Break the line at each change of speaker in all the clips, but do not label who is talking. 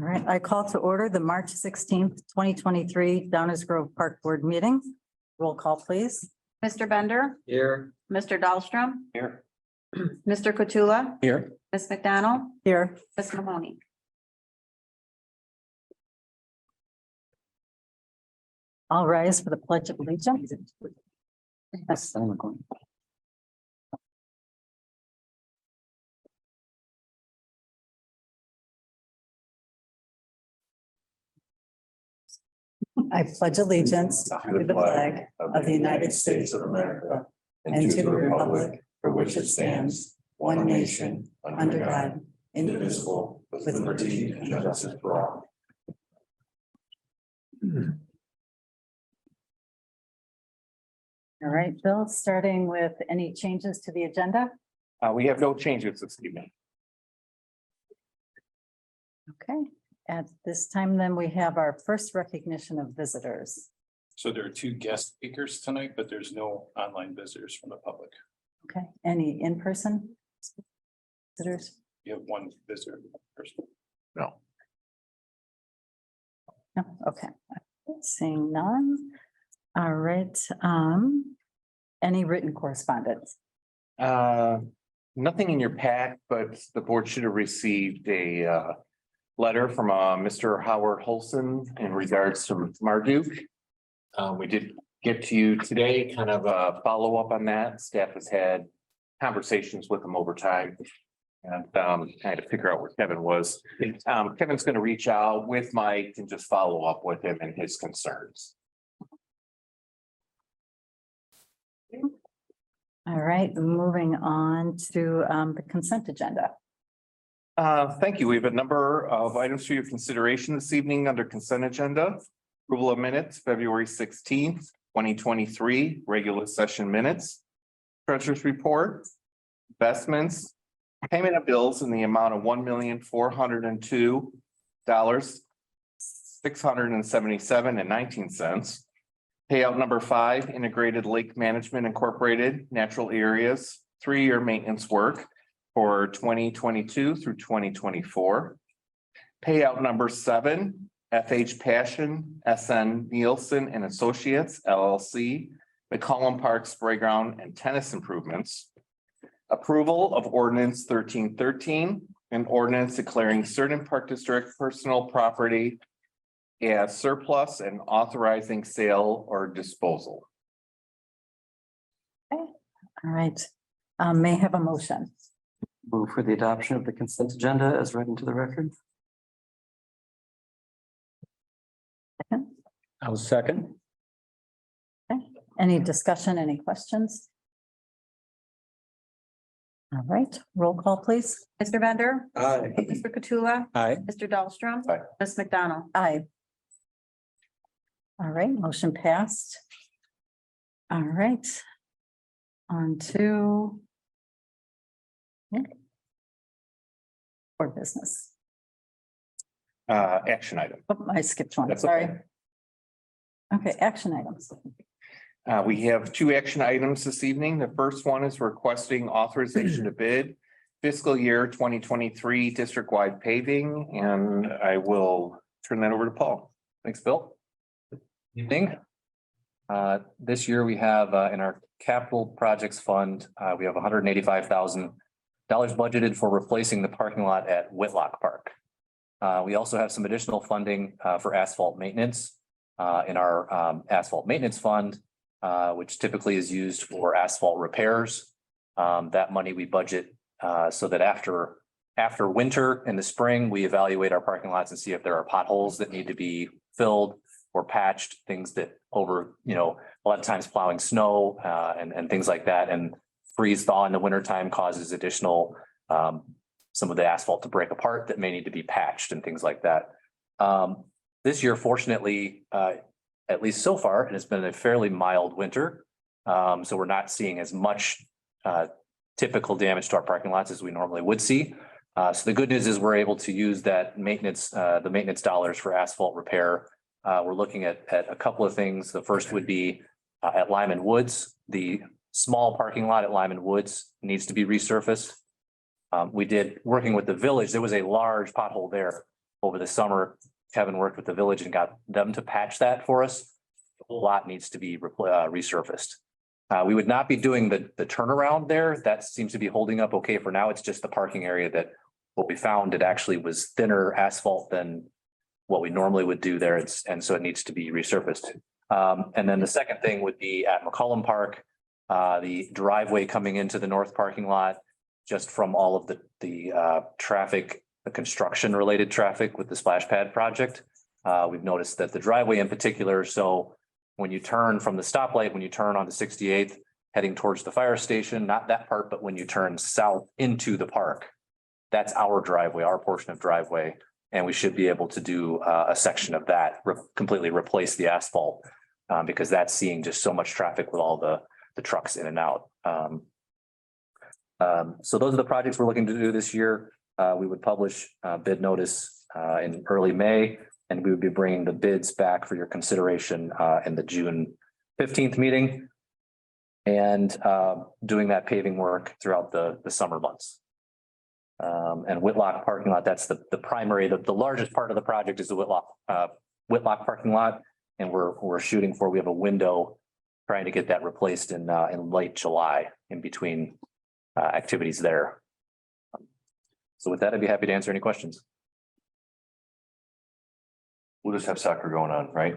All right, I call to order the March 16th, 2023 Downers Grove Park Board meeting. Roll call, please.
Mr. Bender,
Here.
Mr. Dahlstrom,
Here.
Mr. Cottula,
Here.
Ms. McDonald,
Here.
Ms. Mahoney.
All rise for the Pledge of Allegiance. Yes. I pledge allegiance to the flag of the United States of America and to the republic for which it stands, one nation, under God, indivisible, with liberty and justice for all. All right, Bill, starting with any changes to the agenda?
We have no changes this evening.
Okay, at this time, then we have our first recognition of visitors.
So there are two guest speakers tonight, but there's no online visitors from the public.
Okay, any in-person visitors?
You have one visitor person.
No.
No, okay, seeing none. All right, any written correspondence?
Nothing in your pack, but the board should have received a letter from Mr. Howard Holson in regards to Marduk. We did get to you today, kind of a follow-up on that. Staff has had conversations with him over time. And I had to figure out where Kevin was. Kevin's going to reach out with Mike and just follow up with him and his concerns.
All right, moving on to the consent agenda.
Thank you. We have a number of items for your consideration this evening under consent agenda. Approval of minutes, February 16th, 2023, regular session minutes. Treasurer's report, investments, payment of bills in the amount of $1,402,677.19. Payout number 5, Integrated Lake Management Incorporated, Natural Areas, 3-year maintenance work for 2022 through 2024. Payout number 7, FH Passion, SN Nielsen and Associates, LLC, McCollum Park Sprayground and Tennis Improvements. Approval of ordinance 1313, an ordinance declaring certain park district personal property as surplus and authorizing sale or disposal.
Okay, all right, may I have a motion?
Move for the adoption of the consent agenda as read into the record.
Second?
I will second.
Okay, any discussion, any questions? All right, roll call, please.
Mr. Bender,
Aye.
Mr. Cottula,
Aye.
Mr. Dahlstrom,
Aye.
Ms. McDonald.
Aye. All right, motion passed. All right. On to board business.
Action item.
Oh, I skipped one,
That's
sorry.
okay.
Okay, action items.
We have 2 action items this evening. The first one is requesting authorization to bid fiscal year 2023 district-wide paving, and I will turn that over to Paul.
Thanks, Bill. Evening. This year we have in our capital projects fund, we have $185,000 budgeted for replacing the parking lot at Whitlock Park. We also have some additional funding for asphalt maintenance in our asphalt maintenance fund, which typically is used for asphalt repairs. That money we budget so that after winter in the spring, we evaluate our parking lots and see if there are potholes that need to be filled or patched, things that over, a lot of times plowing snow and things like that, and freeze thaw in the wintertime causes additional some of the asphalt to break apart that may need to be patched and things like that. This year, fortunately, at least so far, it has been a fairly mild winter. So we're not seeing as much typical damage to our parking lots as we normally would see. So the good news is we're able to use that maintenance, the maintenance dollars for asphalt repair. We're looking at a couple of things. The first would be at Lyman Woods. The small parking lot at Lyman Woods needs to be resurfaced. We did, working with the village, there was a large pothole there over the summer, Kevin worked with the village and got them to patch that for us. The whole lot needs to be resurfaced. We would not be doing the turnaround there. That seems to be holding up okay for now. It's just the parking area that what we found, it actually was thinner asphalt than what we normally would do there. And so it needs to be resurfaced. And then the second thing would be at McCollum Park, the driveway coming into the north parking lot, just from all of the traffic, the construction related traffic with the splash pad project. We've noticed that the driveway in particular, so when you turn from the stoplight, when you turn onto 68th, heading towards the fire station, not that part, but when you turn south into the park, that's our driveway, our portion of driveway. And we should be able to do a section of that, completely replace the asphalt, because that's seeing just so much traffic with all the trucks in and out. So those are the projects we're looking to do this year. We would publish bid notice in early May, and we would be bringing the bids back for your consideration in the June 15th meeting, and doing that paving work throughout the summer months. And Whitlock parking lot, that's the primary, the largest part of the project is the Whitlock parking lot. And we're shooting for, we have a window trying to get that replaced in late July in between activities there. So with that, I'd be happy to answer any questions.
We'll just have soccer going on, right?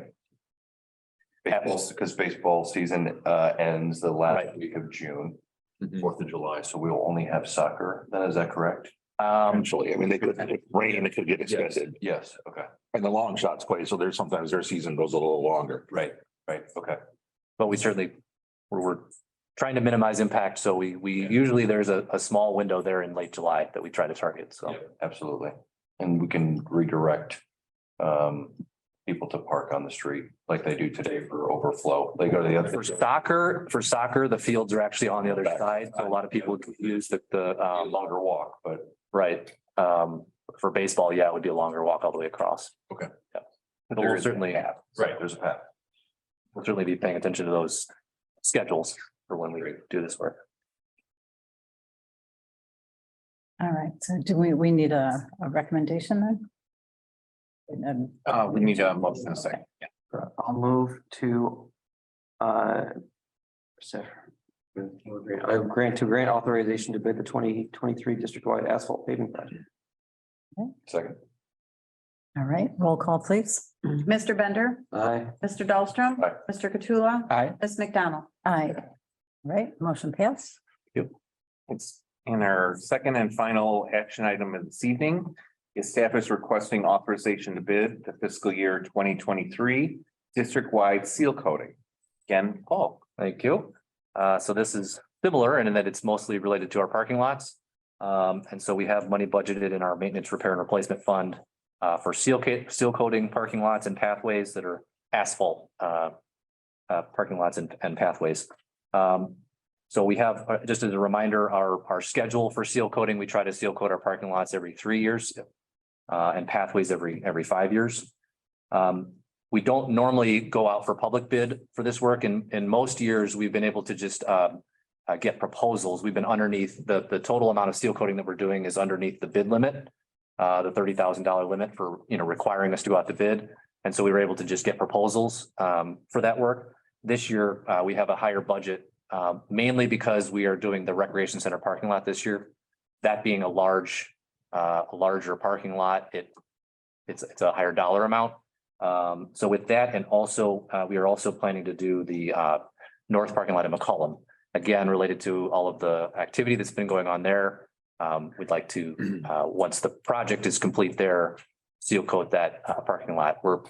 Baseball, because baseball season ends the last week of June, 4th of July, so we'll only have soccer then, is that correct?
Eventually, I mean, they could, if rain, it could get extended,
Yes, okay,
and the long shots play, so there's sometimes their season goes a little longer.
right, okay.
But we certainly, we're trying to minimize impact. So we usually there's a small window there in late July that we try to target. So.
Yeah, absolutely. And we can redirect people to park on the street like they do today for overflow. They go to the other.
For soccer, the fields are actually on the other side. So a lot of people use the
Longer walk, but
right. For baseball, yeah, it would be a longer walk all the way across.
Okay.
Yeah. But we'll certainly,
right, there's a path.
we'll certainly be paying attention to those schedules for when we do this work.
All right, so do we need a recommendation then?
We need a motion in a second.
I'll move to grant authorization to bid the 2023 district-wide asphalt paving project.
Second.
All right, roll call, please.
Mr. Bender,
Aye.
Mr. Dahlstrom,
Aye.
Mr. Katrula,
Aye.
Ms. McDonald.
Aye. All right, motion passed.
It's in our second and final action item of this evening. The staff is requesting authorization to bid the fiscal year 2023 district-wide seal coating. Again, Paul.
Thank you. So this is similar in that it's mostly related to our parking lots. And so we have money budgeted in our maintenance, repair and replacement fund for seal coating parking lots and pathways that are asphalt parking lots and pathways. So we have, just as a reminder, our schedule for seal coating, we try to seal coat our parking lots every 3 years and pathways every 5 years. We don't normally go out for public bid for this work. In most years, we've been able to just get proposals. We've been underneath the total amount of seal coating that we're doing is underneath the bid limit, the $30,000 limit for, requiring us to go out to bid. And so we were able to just get proposals for that work. This year, we have a higher budget, mainly because we are doing the recreation center parking lot this year. That being a larger parking lot, it's a higher dollar amount. So with that, and also we are also planning to do the north parking lot in McCollum, again, related to all of the activity that's been going on there. We'd like to, once the project is complete there, seal coat that parking lot. We're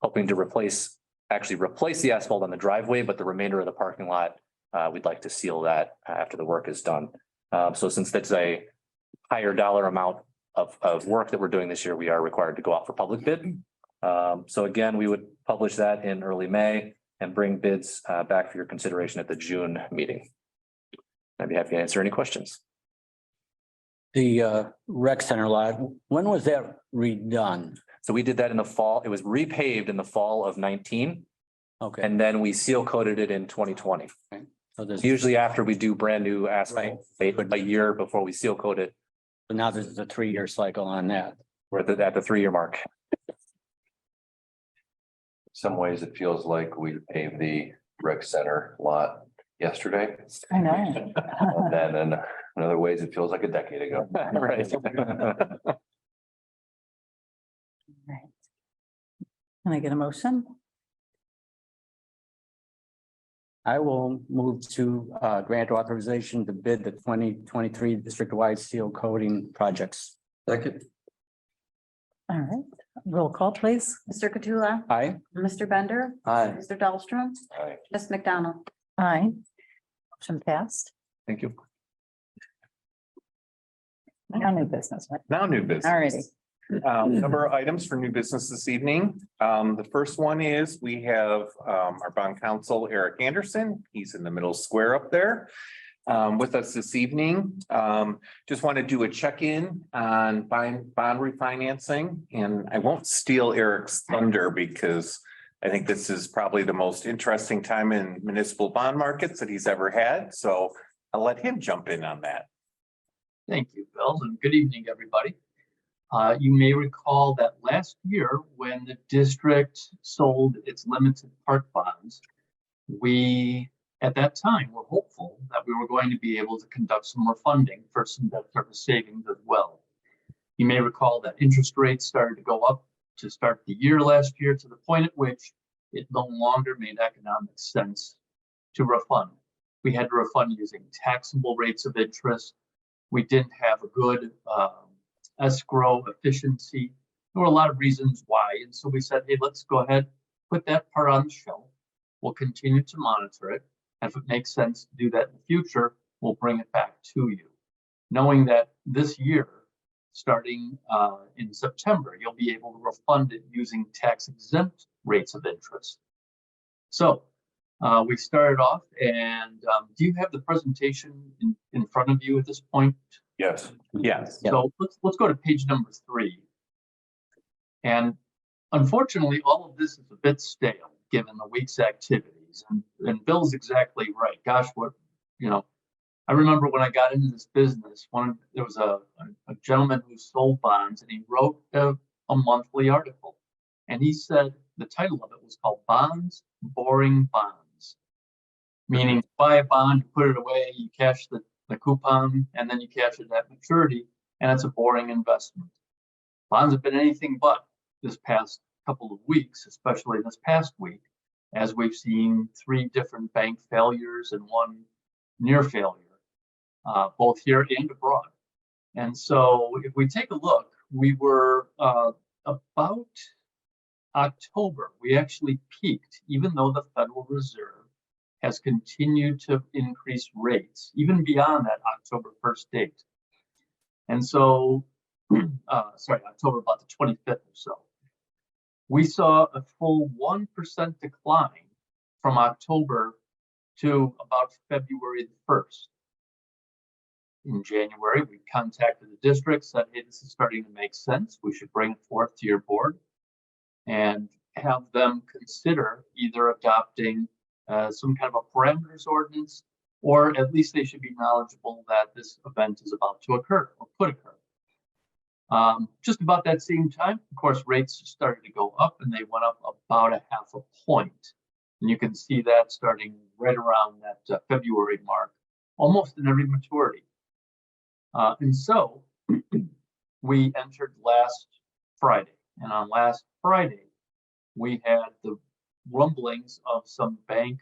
hoping to replace the asphalt on the driveway, but the remainder of the parking lot, we'd like to seal that after the work is done. So since that's a higher dollar amount of work that we're doing this year, we are required to go out for public bid. So again, we would publish that in early May and bring bids back for your consideration at the June meeting. I'd be happy to answer any questions.
The rec center lot, when was that redone?
So we did that in the fall. It was repaved in the fall of 19,
Okay,
and then we seal coated it in 2020.
so there's,
Usually after we do brand new asphalt, a year before we seal coat it.
now there's a 3-year cycle on that.
We're at the 3-year mark.
Some ways it feels like we paved the rec center lot yesterday.
I know.
And then in other ways, it feels like a decade ago.
Right.
Right. Can I get a motion?
I will move to grant authorization to bid the 2023 district-wide steel coating projects.
Second.
All right, roll call, please.
Mr. Katsula,
Aye.
Mr. Bender,
Aye.
Mr. Dahlstrom,
All right.
Ms. McDonald.
Aye. Motion passed.
Thank you.
Now new business, right?
Now new business.
All righty.
Number of items for new business this evening. The first one is we have our bond counsel, Eric Anderson. He's in the middle square up there with us this evening. Just want to do a check-in on bond refinancing, and I won't steal Eric's thunder because I think this is probably the most interesting time in municipal bond markets that he's ever had. So I'll let him jump in on that.
Thank you, Bill, and good evening, everybody. You may recall that last year when the district sold its limited park bonds, we, at that time, were hopeful that we were going to be able to conduct some more funding for some debt service savings as well. You may recall that interest rates started to go up to start the year last year to the point at which it no longer made economic sense to refund. We had to refund using taxable rates of interest. We didn't have a good escrow efficiency. There were a lot of reasons why. And so we said, hey, let's go ahead, put that part on the shelf. We'll continue to monitor it. And if it makes sense to do that in the future, we'll bring it back to you. Knowing that this year, starting in September, you'll be able to refund it using tax exempt rates of interest. So we started off, and do you have the presentation in front of you at this point?
Yes.
Yes.
So let's go to page number 3. And unfortunately, all of this is a bit stale given the week's activities. And Bill's exactly right. Gosh, I remember when I got into this business, there was a gentleman who sold bonds, and he wrote a monthly article. And he said the title of it was called Bonds, Boring Bonds. Meaning buy a bond, you put it away, you cash the coupon, and then you cash it at maturity, and it's a boring investment. Bonds have been anything but this past couple of weeks, especially this past week, as we've seen 3 different bank failures and 1 near failure, both here and abroad. And so if we take a look, we were about October, we actually peaked, even though the Federal Reserve has continued to increase rates, even beyond that October 1st date. And so, October about the 25th or so, we saw a full 1% decline from October to about February the 1st. In January, we contacted the district, said, hey, this is starting to make sense. We should bring it forth to your board and have them consider either adopting some kind of a parameters ordinance, or at least they should be knowledgeable that this event is about to occur or could occur. Just about that same time, of course, rates started to go up, and they went up about 0.5 point. And you can see that starting right around that February mark, almost in every maturity. And so we entered last Friday, and on last Friday, we had the rumblings of some bank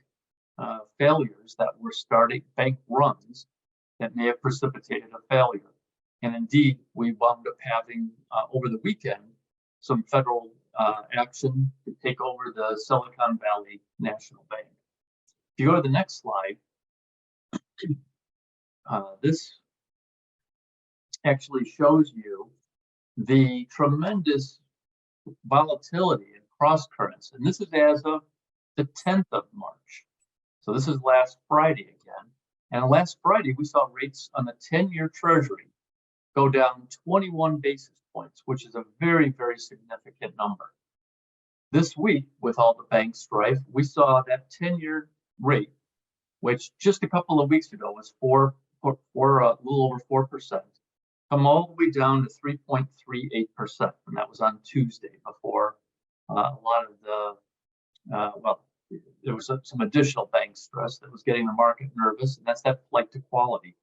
failures that were starting, bank runs that may have precipitated a failure. And indeed, we wound up having over the weekend some federal action to take over the Silicon Valley National Bank. If you go to the next slide, this actually shows you the tremendous volatility and cross currents. And this is as of the 10th of March. So this is last Friday again. And last Friday, we saw rates on the 10-year Treasury go down 21 basis points, which is a very, very significant number. This week, with all the bank strife, we saw that 10-year rate, which just a couple of weeks ago was a little over 4%, come all the way down to 3.38%. And that was on Tuesday before a lot of the, well, there was some additional bank stress that was getting the market nervous, and that's that flight to quality.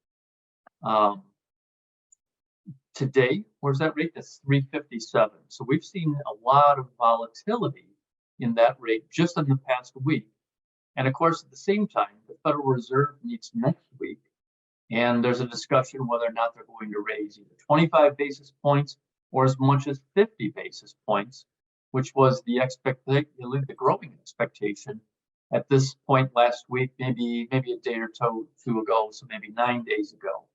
Today, where's that rate? That's 357. So we've seen a lot of volatility in that rate just in the past week. And of course, at the same time, the Federal Reserve meets next week, and there's a discussion whether or not they're going to raise either 25 basis points or as much as 50 basis points, which was the growing expectation at this point last week, maybe a day or two ago, so maybe 9 days ago.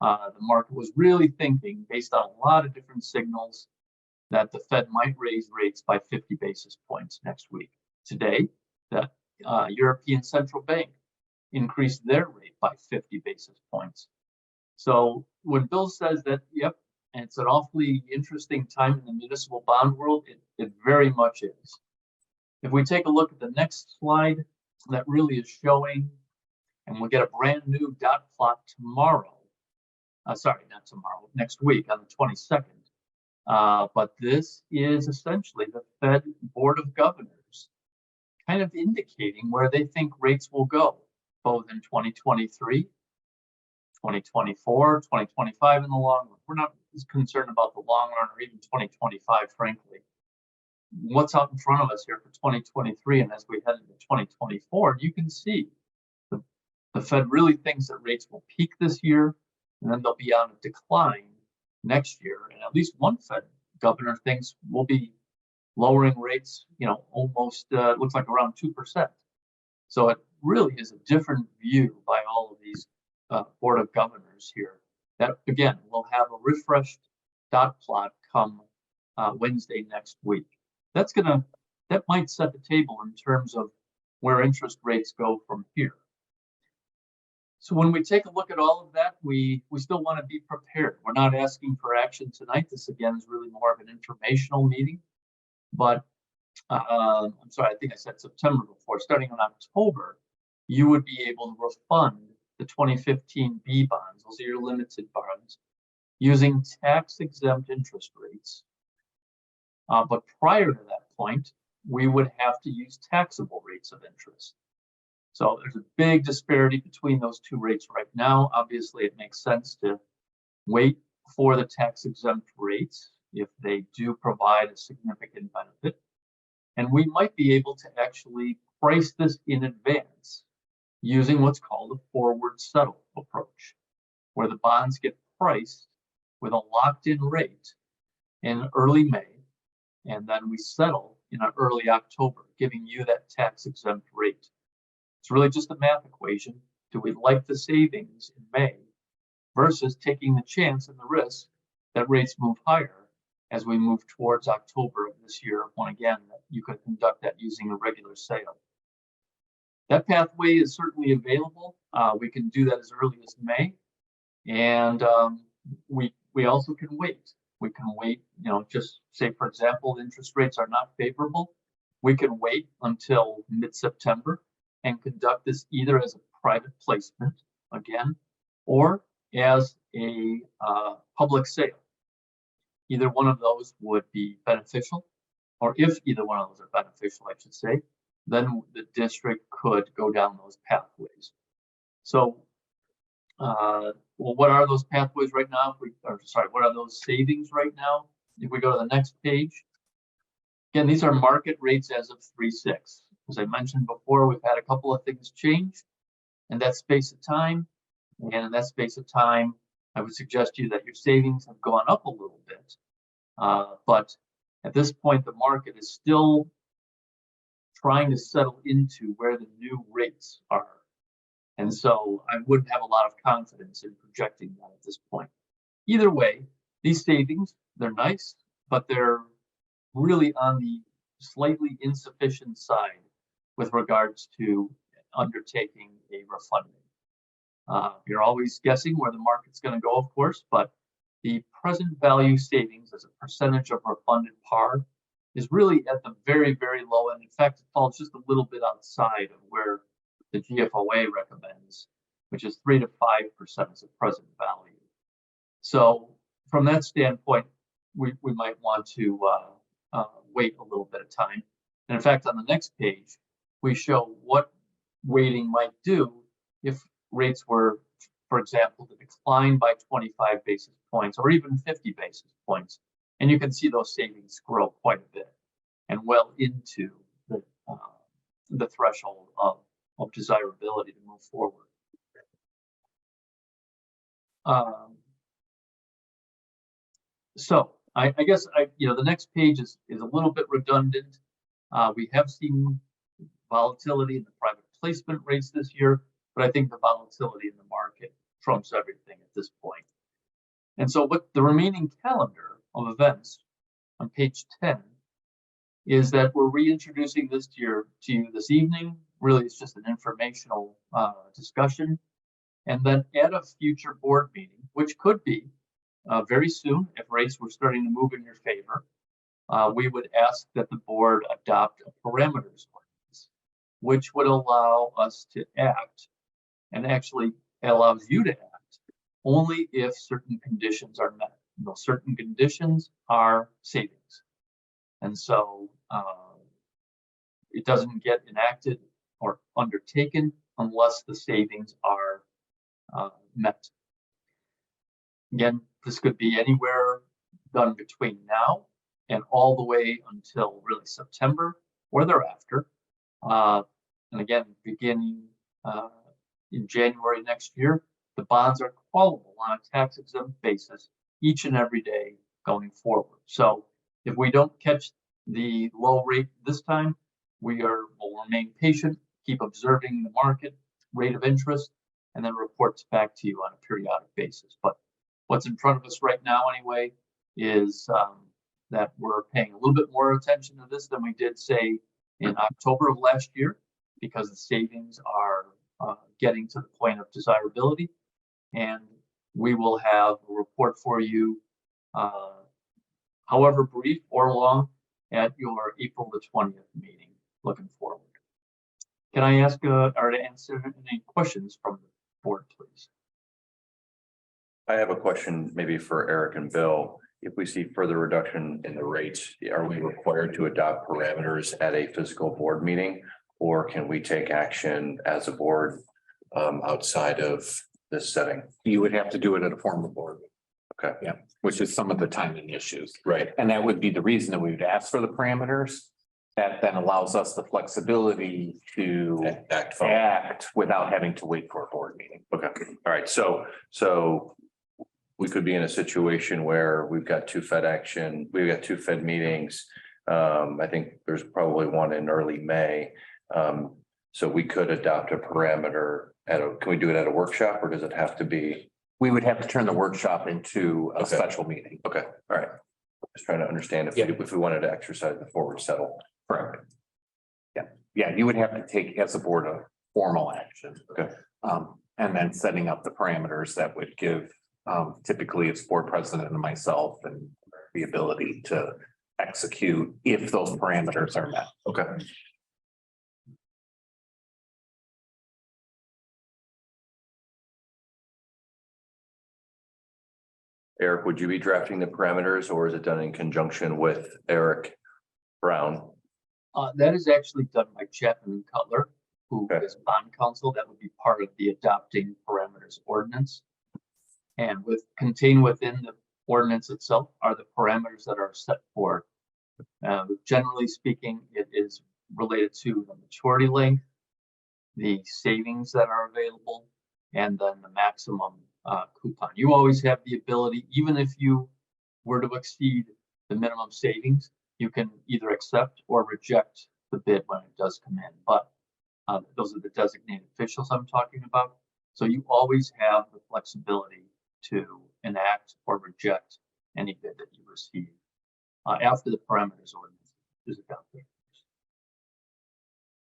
The market was really thinking, based on a lot of different signals, that the Fed might raise rates by 50 basis points next week. Today, the European Central Bank increased their rate by 50 basis points. So when Bill says that, yep, and it's an awfully interesting time in the municipal bond world, it very much is. If we take a look at the next slide, that really is showing, and we'll get a brand new dot plot tomorrow. Sorry, not tomorrow, next week on the 22nd. But this is essentially the Fed Board of Governors kind of indicating where they think rates will go, both in 2023, 2024, 2025 in the long run. We're not as concerned about the long run or even 2025, frankly. What's out in front of us here for 2023 and as we head into 2024, you can see the Fed really thinks that rates will peak this year and then they'll be on a decline next year. And at least one Fed governor thinks we'll be lowering rates, almost looks like around 2%. So it really is a different view by all of these Board of Governors here. That again, we'll have a refreshed dot plot come Wednesday next week. That might set the table in terms of where interest rates go from here. So when we take a look at all of that, we still want to be prepared. We're not asking for action tonight. This again is really more of an informational meeting. But I'm sorry, I think I said September before. Starting in October, you would be able to refund the 2015 B bonds, those are your limited bonds, using tax-exempt interest rates. But prior to that point, we would have to use taxable rates of interest. So there's a big disparity between those two rates right now. Obviously, it makes sense to wait for the tax-exempt rates if they do provide a significant benefit. And we might be able to actually price this in advance using what's called a forward settle approach, where the bonds get priced with a locked-in rate in early May, and then we settle in early October, giving you that tax-exempt rate. It's really just a math equation. Do we like the savings in May versus taking the chance and the risk that rates move higher as we move towards October of this year, when again, you could conduct that using a regular sale. That pathway is certainly available. We can do that as early as May. And we also can wait. We can wait, just say, for example, interest rates are not favorable. We can wait until mid-September and conduct this either as a private placement, again, or as a public sale. Either one of those would be beneficial, or if either one of those are beneficial, I should say, then the district could go down those pathways. So, well, what are those pathways right now? What are those savings right now? If we go to the next page, again, these are market rates as of 3/6. As I mentioned before, we've had a couple of things change in that space of time. And in that space of time, I would suggest to you that your savings have gone up a little bit. But at this point, the market is still trying to settle into where the new rates are. And so I wouldn't have a lot of confidence in projecting that at this point. Either way, these savings, they're nice, but they're really on the slightly insufficient side with regards to undertaking a refunding. You're always guessing where the market's going to go, of course, but the present value savings as a percentage of refunded par is really at the very, very low end. In fact, it falls just a little bit outside of where the GFOA recommends, which is 3 to 5% as a present value. So from that standpoint, we might want to wait a little bit of time. And in fact, on the next page, we show what waiting might do if rates were, for example, to decline by 25 basis points or even 50 basis points. And you can see those savings grow quite a bit and well into the threshold of desirability to move forward. So I guess the next page is a little bit redundant. We have seen volatility in the private placement rates this year, but I think the volatility in the market trumps everything at this point. And so what the remaining calendar of events on page 10 is that we're reintroducing this to you this evening. Really, it's just an informational discussion. And then at a future board meeting, which could be very soon, if rates were starting to move in your favor, we would ask that the board adopt a parameters ordinance, which would allow us to act, and actually allows you to act, only if certain conditions are met. Those certain conditions are savings. And so it doesn't get enacted or undertaken unless the savings are met. Again, this could be anywhere done between now and all the way until really September or thereafter. And again, beginning in January next year, the bonds are callable on a tax exempt basis each and every day going forward. So if we don't catch the low rate this time, will remain patient, keep observing the market rate of interest, and then reports back to you on a periodic basis. But what's in front of us right now anyway is that we're paying a little bit more attention to this than we did, say, in October of last year, because the savings are getting to the point of desirability. And we will have a report for you, however brief or long, at your April the 20th meeting, looking forward. Can I ask or to answer any questions from the board, please?
I have a question maybe for Eric and Bill. If we see further reduction in the rates, are we required to adopt parameters at a physical board meeting? Or can we take action as a board outside of this setting?
You would have to do it at a formal board.
Okay.
Yeah, which is some of the timing issues.
Right.
And that would be the reason that we would ask for the parameters. That then allows us the flexibility to act without having to wait for a board meeting.
Okay. All right. So we could be in a situation where we've got two Fed meetings. I think there's probably one in early May. So we could adopt a parameter can we do it at a workshop, or does it have to be?
We would have to turn the workshop into a special meeting.
Okay. All right. Just trying to understand if we wanted to exercise the forward settle.
Correct. Yeah, you would have to take as a board a formal action.
Okay.
And then setting up the parameters that would give typically it's board president and myself and the ability to execute if those parameters are met.
Okay. Eric, would you be drafting the parameters, or is it done in conjunction with Eric Brown?
That is actually done by Chapman and Cutler, who is bond counsel. That would be part of the adopting parameters ordinance. And contained within the ordinance itself are the parameters that are set forth. Generally speaking, it is related to the maturity length, the savings that are available, and then the maximum coupon. You always have the ability, even if you were to exceed the minimum savings, you can either accept or reject the bid when it does come in. But those are the designated officials I'm talking about. So you always have the flexibility to enact or reject any bid that you receive after the parameters ordinance is adopted.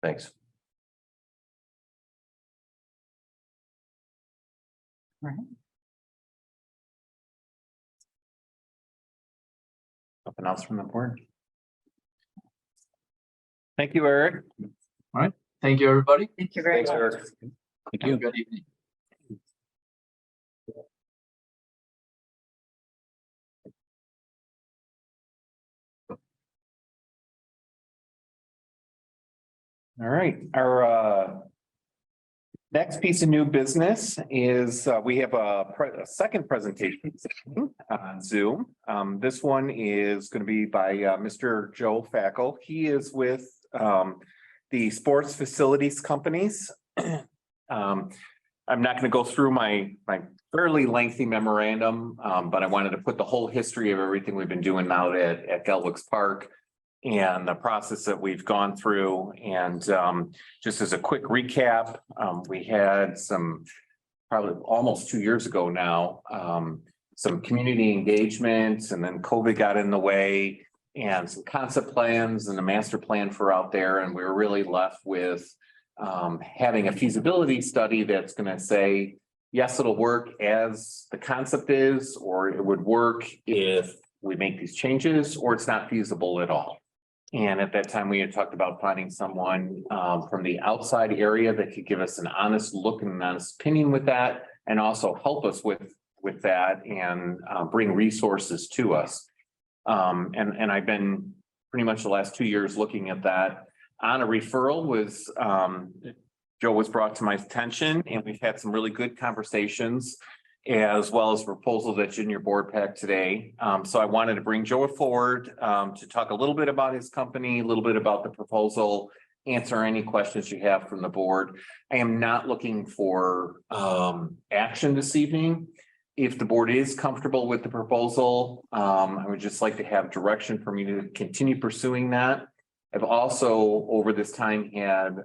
Thanks.
Right.
Nothing else from the board? Thank you, Eric.
All right. Thank you, everybody.
Thank you very much.
Eric.
Thank you. Good evening.
All right, our next piece of new business is we have a second presentation on Zoom. This one is going to be by Mr. Joe Fackel. He is with the sports facilities companies. I'm not going to go through my fairly lengthy memorandum, but I wanted to put the whole history of everything we've been doing now at Gelwick's Park and the process that we've gone through. And just as a quick recap, we had some probably almost 2 years ago now, some community engagements, and then COVID got in the way, and some concept plans and a master plan for out there. And we were really left with having a feasibility study that's going to say, yes, it'll work as the concept is, or it would work if we make these changes, or it's not feasible at all. And at that time, we had talked about finding someone from the outside area that could give us an honest look and an honest opinion with that, and also help us with that and bring resources to us. And I've been pretty much the last 2 years looking at that. On a referral was Joe was brought to my attention, and we've had some really good conversations, as well as a proposal that's in your board pack today. So I wanted to bring Joe forward to talk a little bit about his company, a little bit about the proposal, answer any questions you have from the board. I am not looking for action this evening. If the board is comfortable with the proposal, I would just like to have direction for me to continue pursuing that. I've also, over this time, had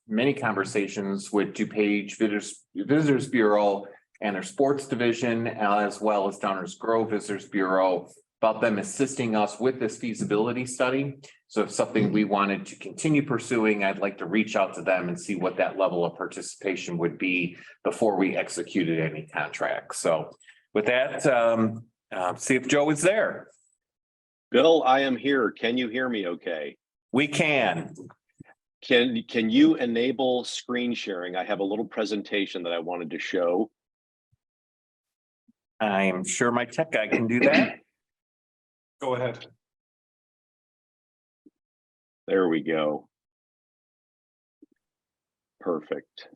many conversations with DuPage Visitors Bureau and their sports division, as well as Downers Grove Visitors Bureau, about them assisting us with this feasibility study. So if something we wanted to continue pursuing, I'd like to reach out to them and see what that level of participation would be before we executed any contract. So with that, see if Joe is there.
Bill, I am here. Can you hear me okay?
We can.
Can you enable screen sharing? I have a little presentation that I wanted to show.
I am sure my tech guy can do that.
Go ahead.
There we go. Perfect.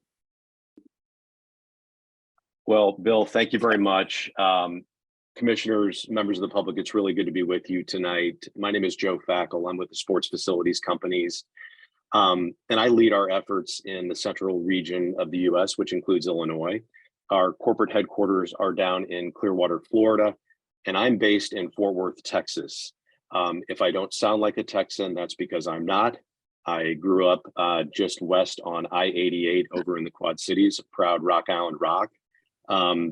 Well, Bill, thank you very much. Commissioners, members of the public, it's really good to be with you tonight. My name is Joe Fackel. I'm with the Sports Facilities Companies. And I lead our efforts in the central region of the US, which includes Illinois. Our corporate headquarters are down in Clearwater, Florida, and I'm based in Fort Worth, Texas. If I don't sound like a Texan, that's because I'm not. I grew up just west on I-88 over in the Quad Cities, proud Rock Island Rock.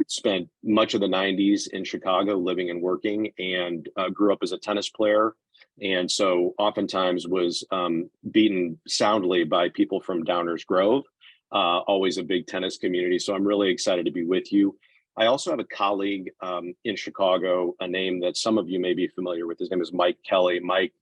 Spent much of the 90s in Chicago living and working, and grew up as a tennis player. And so oftentimes was beaten soundly by people from Downers Grove, always a big tennis community. So I'm really excited to be with you. I also have a colleague in Chicago, a name that some of you may be familiar with. His name is Mike Kelly. Mike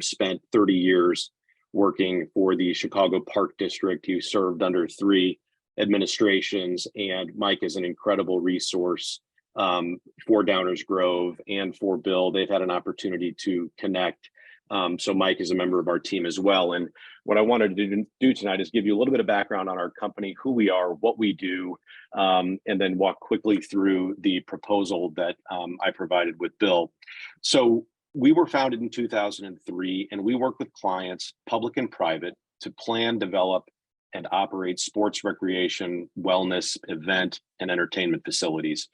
spent 30 years working for the Chicago Park District. He served under 3 administrations, and Mike is an incredible resource for Downers Grove and for Bill. They've had an opportunity to connect. So Mike is a member of our team as well. And what I wanted to do tonight is give you a little bit of background on our company, who we are, what we do, and then walk quickly through the proposal that I provided with Bill. So we were founded in 2003, and we work with clients, public and private, to plan, develop, and operate sports, recreation, wellness, event, and entertainment facilities.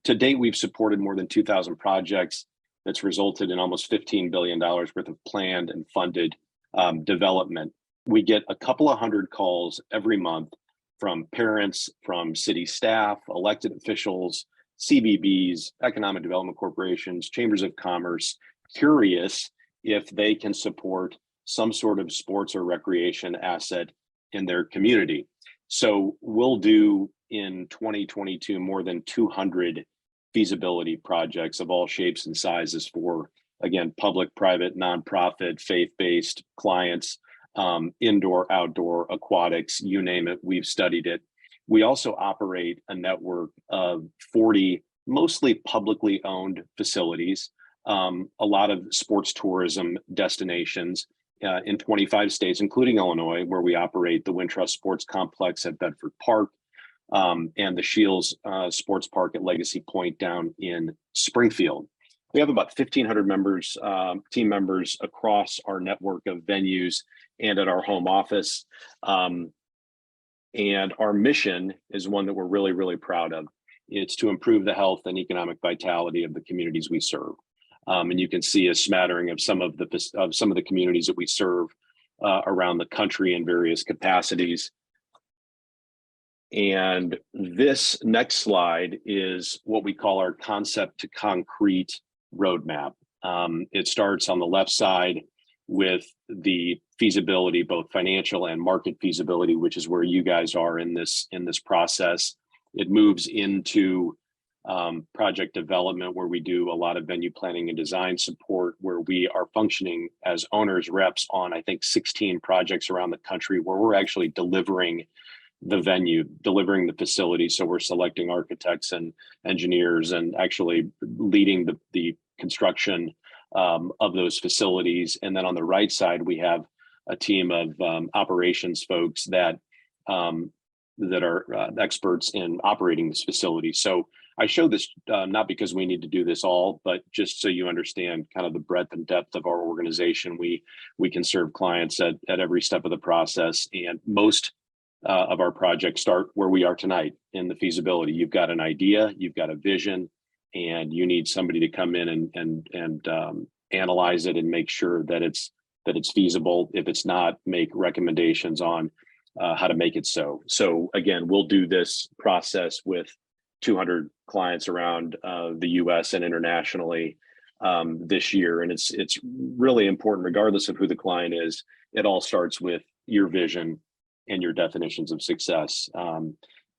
To date, we've supported more than 2,000 projects. That's resulted in almost $15 billion worth of planned and funded development. We get a couple of hundred calls every month from parents, from city staff, elected officials, CBBs, economic development corporations, chambers of commerce, curious if they can support some sort of sports or recreation asset in their community. So we'll do in 2022 more than 200 feasibility projects of all shapes and sizes for, again, public, private, nonprofit, faith-based clients, indoor, outdoor, aquatics, you name it, we've studied it. We also operate a network of 40 mostly publicly owned facilities, a lot of sports tourism destinations, in 25 states, including Illinois, where we operate the Wintrust Sports Complex at Bedford Park, and the Shields Sports Park at Legacy Point down in Springfield. We have about 1,500 members, team members across our network of venues and at our home office. And our mission is one that we're really, really proud of. It's to improve the health and economic vitality of the communities we serve. And you can see a smattering of some of the communities that we serve around the country in various capacities. And this next slide is what we call our concept to concrete roadmap. It starts on the left side with the feasibility, both financial and market feasibility, which is where you guys are in this process. It moves into project development, where we do a lot of venue planning and design support, where we are functioning as owners reps on, I think, 16 projects around the country, where we're actually delivering the venue, delivering the facility. So we're selecting architects and engineers and actually leading the construction of those facilities. And then on the right side, we have a team of operations folks that are experts in operating this facility. So I show this not because we need to do this all, but just so you understand kind of the breadth and depth of our organization. We can serve clients at every step of the process, and most of our projects start where we are tonight in the feasibility. You've got an idea, you've got a vision, and you need somebody to come in and analyze it and make sure that it's feasible. If it's not, make recommendations on how to make it so. So again, we'll do this process with 200 clients around the US and internationally this year. And it's really important, regardless of who the client is. It all starts with your vision and your definitions of success.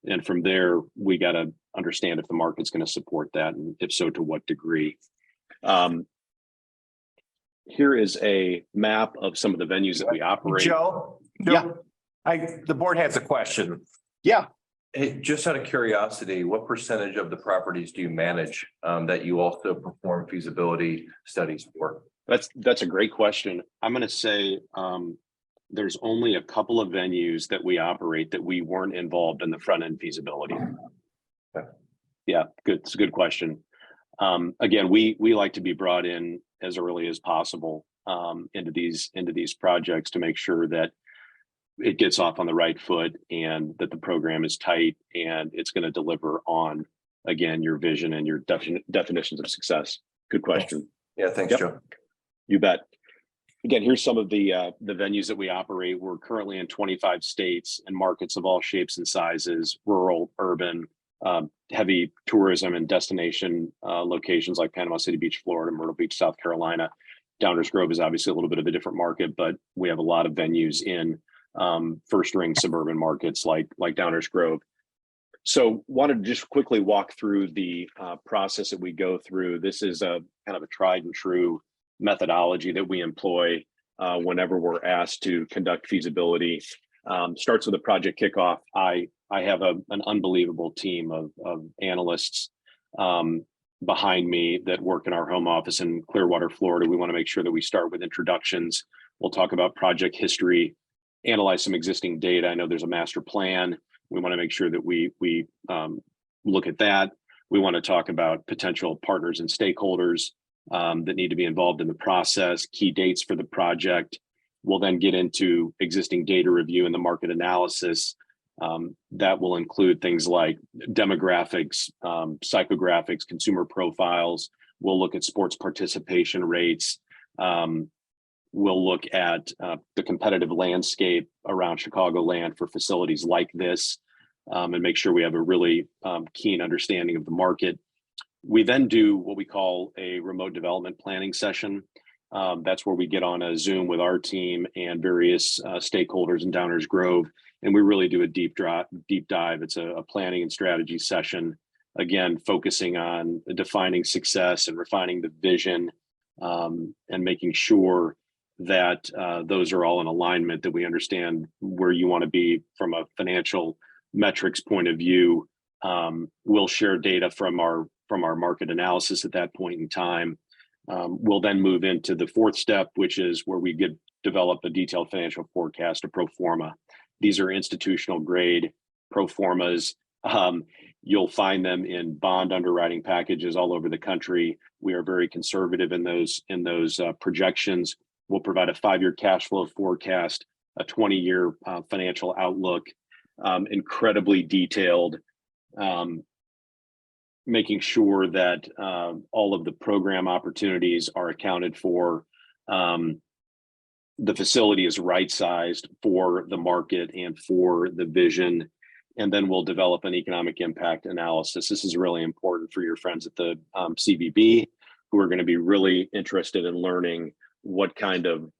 And from there, we got to understand if the market's going to support that, and if so, to what degree. Here is a map of some of the venues that we operate.
Joe?
Yeah.
The board has a question.
Yeah.
Hey, just out of curiosity, what percentage of the properties do you manage that you also perform feasibility studies for?
That's a great question. I'm going to say there's only a couple of venues that we operate that we weren't involved in the front end feasibility.
Okay.
Yeah, good. It's a good question. Again, we like to be brought in as early as possible into these projects to make sure that it gets off on the right foot and that the program is tight and it's going to deliver on, again, your vision and your definitions of success. Good question.
Yeah, thanks,
Yep.
Joe.
You bet. Again, here's some of the venues that we operate. We're currently in 25 states and markets of all shapes and sizes, rural, urban, heavy tourism and destination locations like Panama City Beach, Florida, Myrtle Beach, South Carolina. Downers Grove is obviously a little bit of a different market, but we have a lot of venues in first ring suburban markets like Downers Grove. So wanted to just quickly walk through the process that we go through. This is a kind of a tried and true methodology that we employ whenever we're asked to conduct feasibility. Starts with a project kickoff. I have an unbelievable team of analysts behind me that work in our home office in Clearwater, Florida. We want to make sure that we start with introductions. We'll talk about project history, analyze some existing data. I know there's a master plan. We want to make sure that we look at that. We want to talk about potential partners and stakeholders that need to be involved in the process, key dates for the project. We'll then get into existing data review and the market analysis. That will include things like demographics, psychographics, consumer profiles. We'll look at sports participation rates. We'll look at the competitive landscape around Chicagoland for facilities like this, and make sure we have a really keen understanding of the market. We then do what we call a remote development planning session. That's where we get on a Zoom with our team and various stakeholders in Downers Grove, and we really do a deep dive. It's a planning and strategy session, again, focusing on defining success and refining the vision, and making sure that those are all in alignment, that we understand where you want to be from a financial metrics point of view. We'll share data from our market analysis at that point in time. We'll then move into the fourth step, which is where we develop a detailed financial forecast, a pro forma. These are institutional grade pro formas. You'll find them in bond underwriting packages all over the country. We are very conservative in those projections. We'll provide a 5-year cash flow forecast, a 20-year financial outlook, incredibly detailed, making sure that all of the program opportunities are accounted for. The facility is right-sized for the market and for the vision. And then we'll develop an economic impact analysis. This is really important for your friends at the CVB, who are going to be really interested in learning what kind of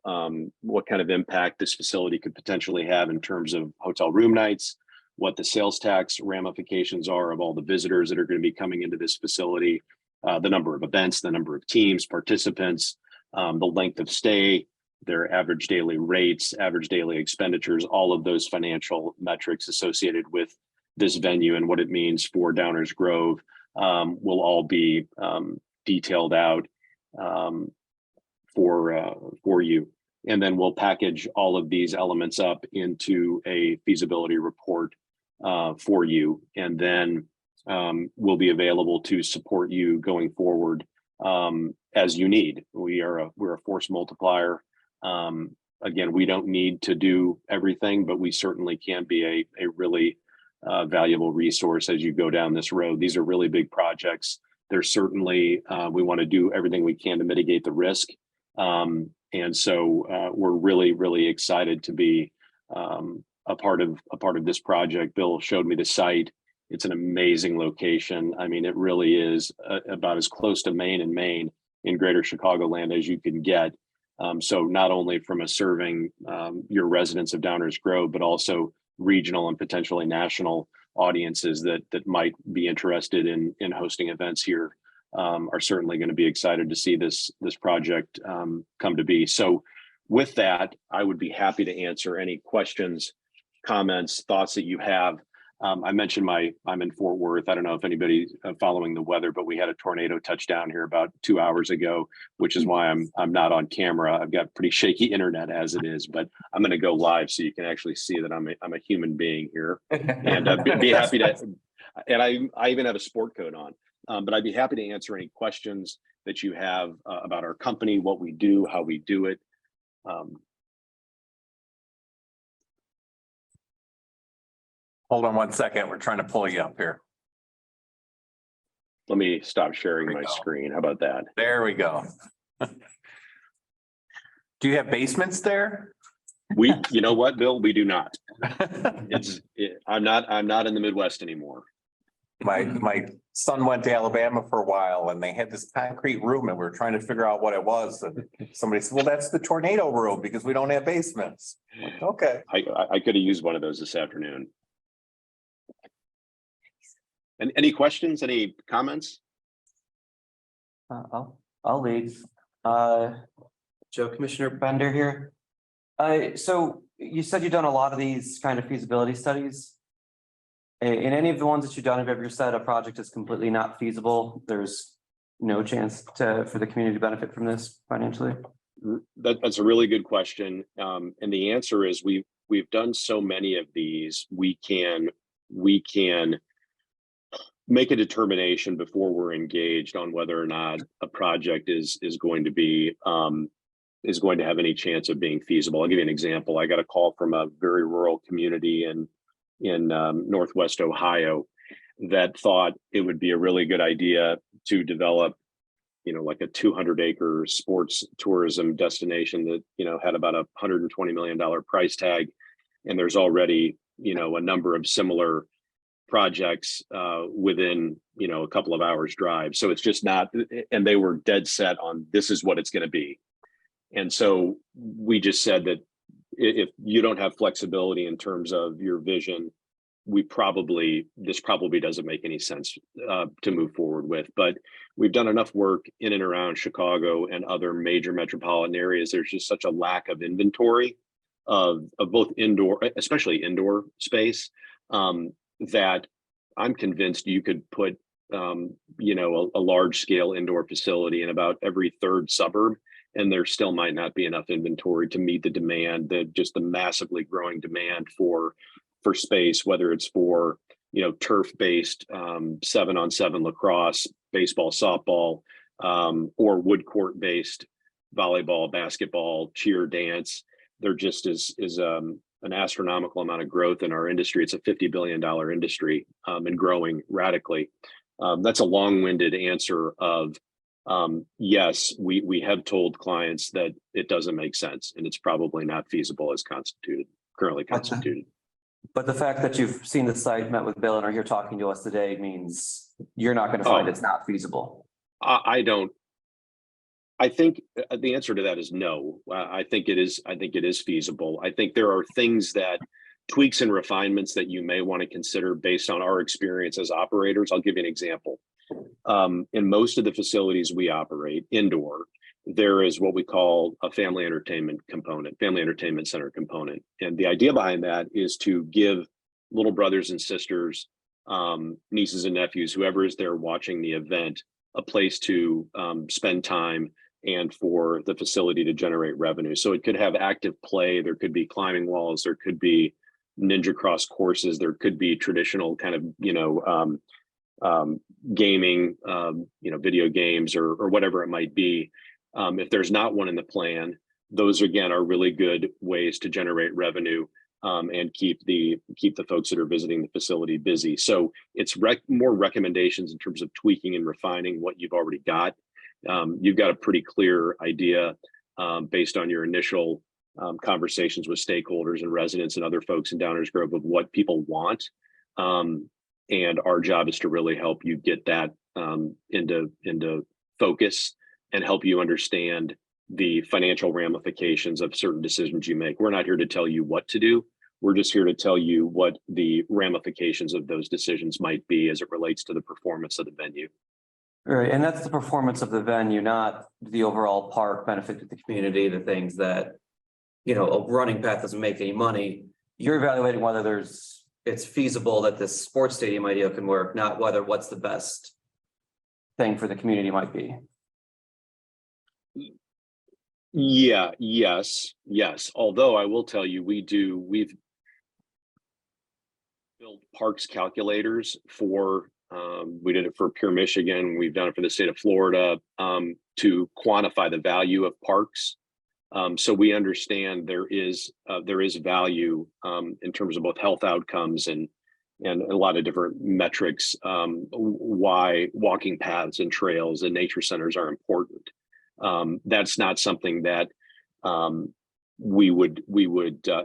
impact this facility could potentially have in terms of hotel room nights, what the sales tax ramifications are of all the visitors that are going to be coming into this facility, the number of events, the number of teams, participants, the length of stay, their average daily rates, average daily expenditures, all of those financial metrics associated with this venue and what it means for Downers Grove will all be detailed out for you. And then we'll package all of these elements up into a feasibility report for you. And then we'll be available to support you going forward as you need. We're a force multiplier. Again, we don't need to do everything, but we certainly can be a really valuable resource as you go down this road. These are really big projects. There's certainly, we want to do everything we can to mitigate the risk. And so we're really, really excited to be a part of this project. Bill showed me the site. It's an amazing location. I mean, it really is about as close to Maine and Maine in greater Chicagoland as you can get. So not only from a serving your residents of Downers Grove, but also regional and potentially national audiences that might be interested in hosting events here are certainly going to be excited to see this project come to be. So with that, I would be happy to answer any questions, comments, thoughts that you have. I mentioned I'm in Fort Worth. I don't know if anybody following the weather, but we had a tornado touchdown here about 2 hours ago, which is why I'm not on camera. I've got pretty shaky internet as it is, but I'm going to go live so you can actually see that I'm a human being here, and be happy to. And I even have a sport coat on, but I'd be happy to answer any questions that you have about our company, what we do, how we do it.
Hold on 1 second. We're trying to pull you up here.
Let me stop sharing my screen. How about that?
There we go. Do you have basements there?
You know what, Bill? We do not. I'm not in the Midwest anymore.
My son went to Alabama for a while and they had this concrete room and we were trying to figure out what it was. And somebody said, well, that's the tornado room because we don't have basements. Like, okay.
I could have used one of those this afternoon. And any questions, any comments?
I'll lead. Joe, Commissioner Bender here. So you said you've done a lot of these kind of feasibility studies. In any of the ones that you've done, have you ever said a project is completely not feasible? There's no chance for the community to benefit from this financially?
That's a really good question. And the answer is we've done so many of these, we can make a determination before we're engaged on whether or not a project is going to have any chance of being feasible. I'll give you an example. I got a call from a very rural community in Northwest Ohio that thought it would be a really good idea to develop, like a 200-acre sports tourism destination that, had about a $120 million price tag. And there's already, a number of similar projects within, a couple of hours drive. So it's just not, and they were dead set on this is what it's going to be. And so we just said that if you don't have flexibility in terms of your vision, this probably doesn't make any sense to move forward with. But we've done enough work in and around Chicago and other major metropolitan areas. There's just such a lack of inventory of both indoor, especially indoor space, that I'm convinced you could put, a large scale indoor facility in about every third suburb and there still might not be enough inventory to meet the demand, just the massively growing demand for space, whether it's for, turf-based 7-on-7 lacrosse, baseball, softball, or wood court-based volleyball, basketball, cheer, dance. There just is an astronomical amount of growth in our industry. It's a $50 billion industry and growing radically. That's a long-winded answer of yes, we have told clients that it doesn't make sense and it's probably not feasible as currently constituted.
But the fact that you've seen the site, met with Bill, and are here talking to us today means you're not going to find it's not feasible.
I think the answer to that is no. I think it is feasible. I think there are things that tweaks and refinements that you may want to consider based on our experience as operators. I'll give you an example. In most of the facilities we operate indoor, there is what we call a family entertainment center component. And the idea behind that is to give little brothers and sisters, nieces and nephews, whoever is there watching the event, a place to spend time and for the facility to generate revenue. So it could have active play. There could be climbing walls. There could be ninja cross courses. There could be traditional kind of, gaming, video games or whatever it might be. If there's not one in the plan, those again are really good ways to generate revenue and keep the folks that are visiting the facility busy. So it's more recommendations in terms of tweaking and refining what you've already got. You've got a pretty clear idea based on your initial conversations with stakeholders and residents and other folks in Downers Grove of what people want. And our job is to really help you get that into focus and help you understand the financial ramifications of certain decisions you make. We're not here to tell you what to do. We're just here to tell you what the ramifications of those decisions might be as it relates to the performance of the venue.
Right, and that's the performance of the venue, not the overall park benefit to the community, the things that, a running path doesn't make any money. You're evaluating whether it's feasible that this sports stadium idea can work, not what's the best thing for the community might be.
Yeah, yes. Although I will tell you, we've built parks calculators for, we did it for Pure Michigan. We've done it for the state of Florida to quantify the value of parks. So we understand there is value in terms of both health outcomes and a lot of different metrics, why walking paths and trails and nature centers are important. That's not something that we would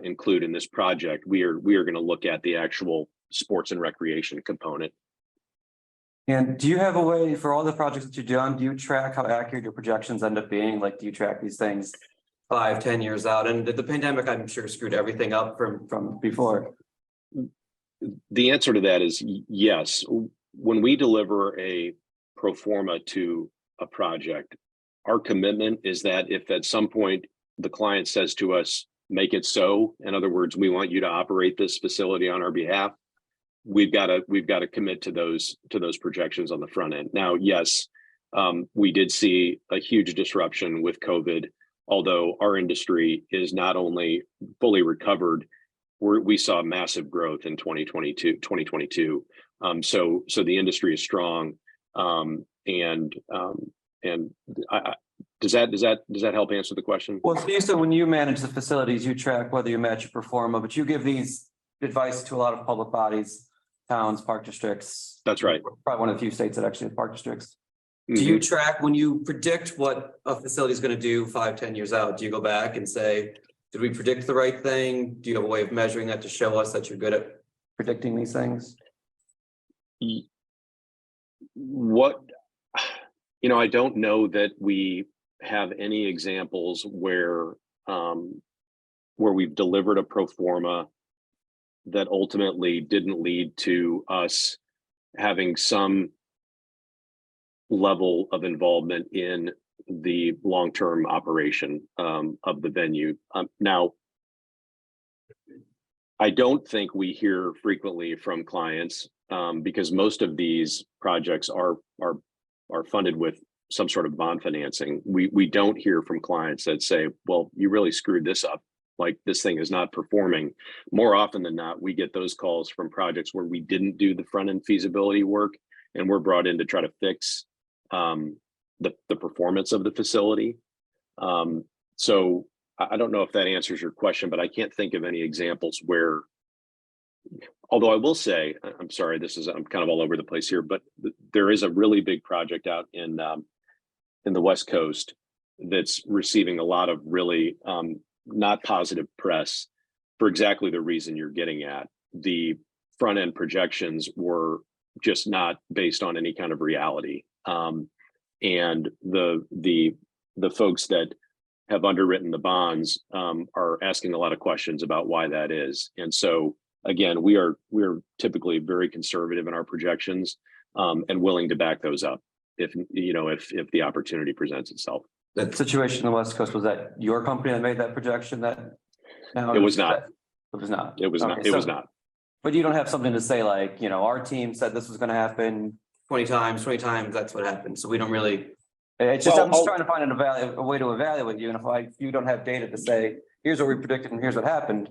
include in this project. We are going to look at the actual sports and recreation component.
And do you have a way for all the projects that you've done? Do you track how accurate your projections end up being? Like, do you track these things 5-10 years out? And the pandemic, I'm sure, screwed everything up from before.
The answer to that is yes. When we deliver a pro forma to a project, our commitment is that if at some point the client says to us, make it so, in other words, we want you to operate this facility on our behalf, we've got to commit to those projections on the front end. Now, yes, we did see a huge disruption with COVID, although our industry is not only fully recovered, we saw massive growth in 2022. So the industry is strong. Does that help answer the question?
Well, so you said when you manage the facilities, you track whether you match or perform, but you give these advice to a lot of public bodies, towns, park districts.
That's right.
Probably one of the few states that actually have park districts.
Mm-hmm.
Do you track when you predict what a facility is going to do 5-10 years out? Do you go back and say, did we predict the right thing? Do you have a way of measuring that to show us that you're good at predicting these things?
I don't know that we have any examples where we've delivered a pro forma that ultimately didn't lead to us having some level of involvement in the long-term operation of the venue. Now, I don't think we hear frequently from clients because most of these projects are funded with some sort of bond financing. We don't hear from clients that say, well, you really screwed this up. Like this thing is not performing. More often than not, we get those calls from projects where we didn't do the front end feasibility work and we're brought in to try to fix the performance of the facility. So I don't know if that answers your question, but I can't think of any examples where, although I will say, I'm sorry, I'm kind of all over the place here, but there is a really big project out in the West Coast that's receiving a lot of really not positive press for exactly the reason you're getting at. The front end projections were just not based on any kind of reality. And the folks that have underwritten the bonds are asking a lot of questions about why that is. And so again, we're typically very conservative in our projections and willing to back those up if the opportunity presents itself.
That situation in the West Coast, was that your company that made that projection? It was not. It was not.
It was not. It was not.
But you don't have something to say like, our team said this was going to happen 20 times, that's what happened. So we don't really, it's just, I'm just trying to find a way to evaluate you. And if you don't have data to say, here's what we predicted and here's what happened.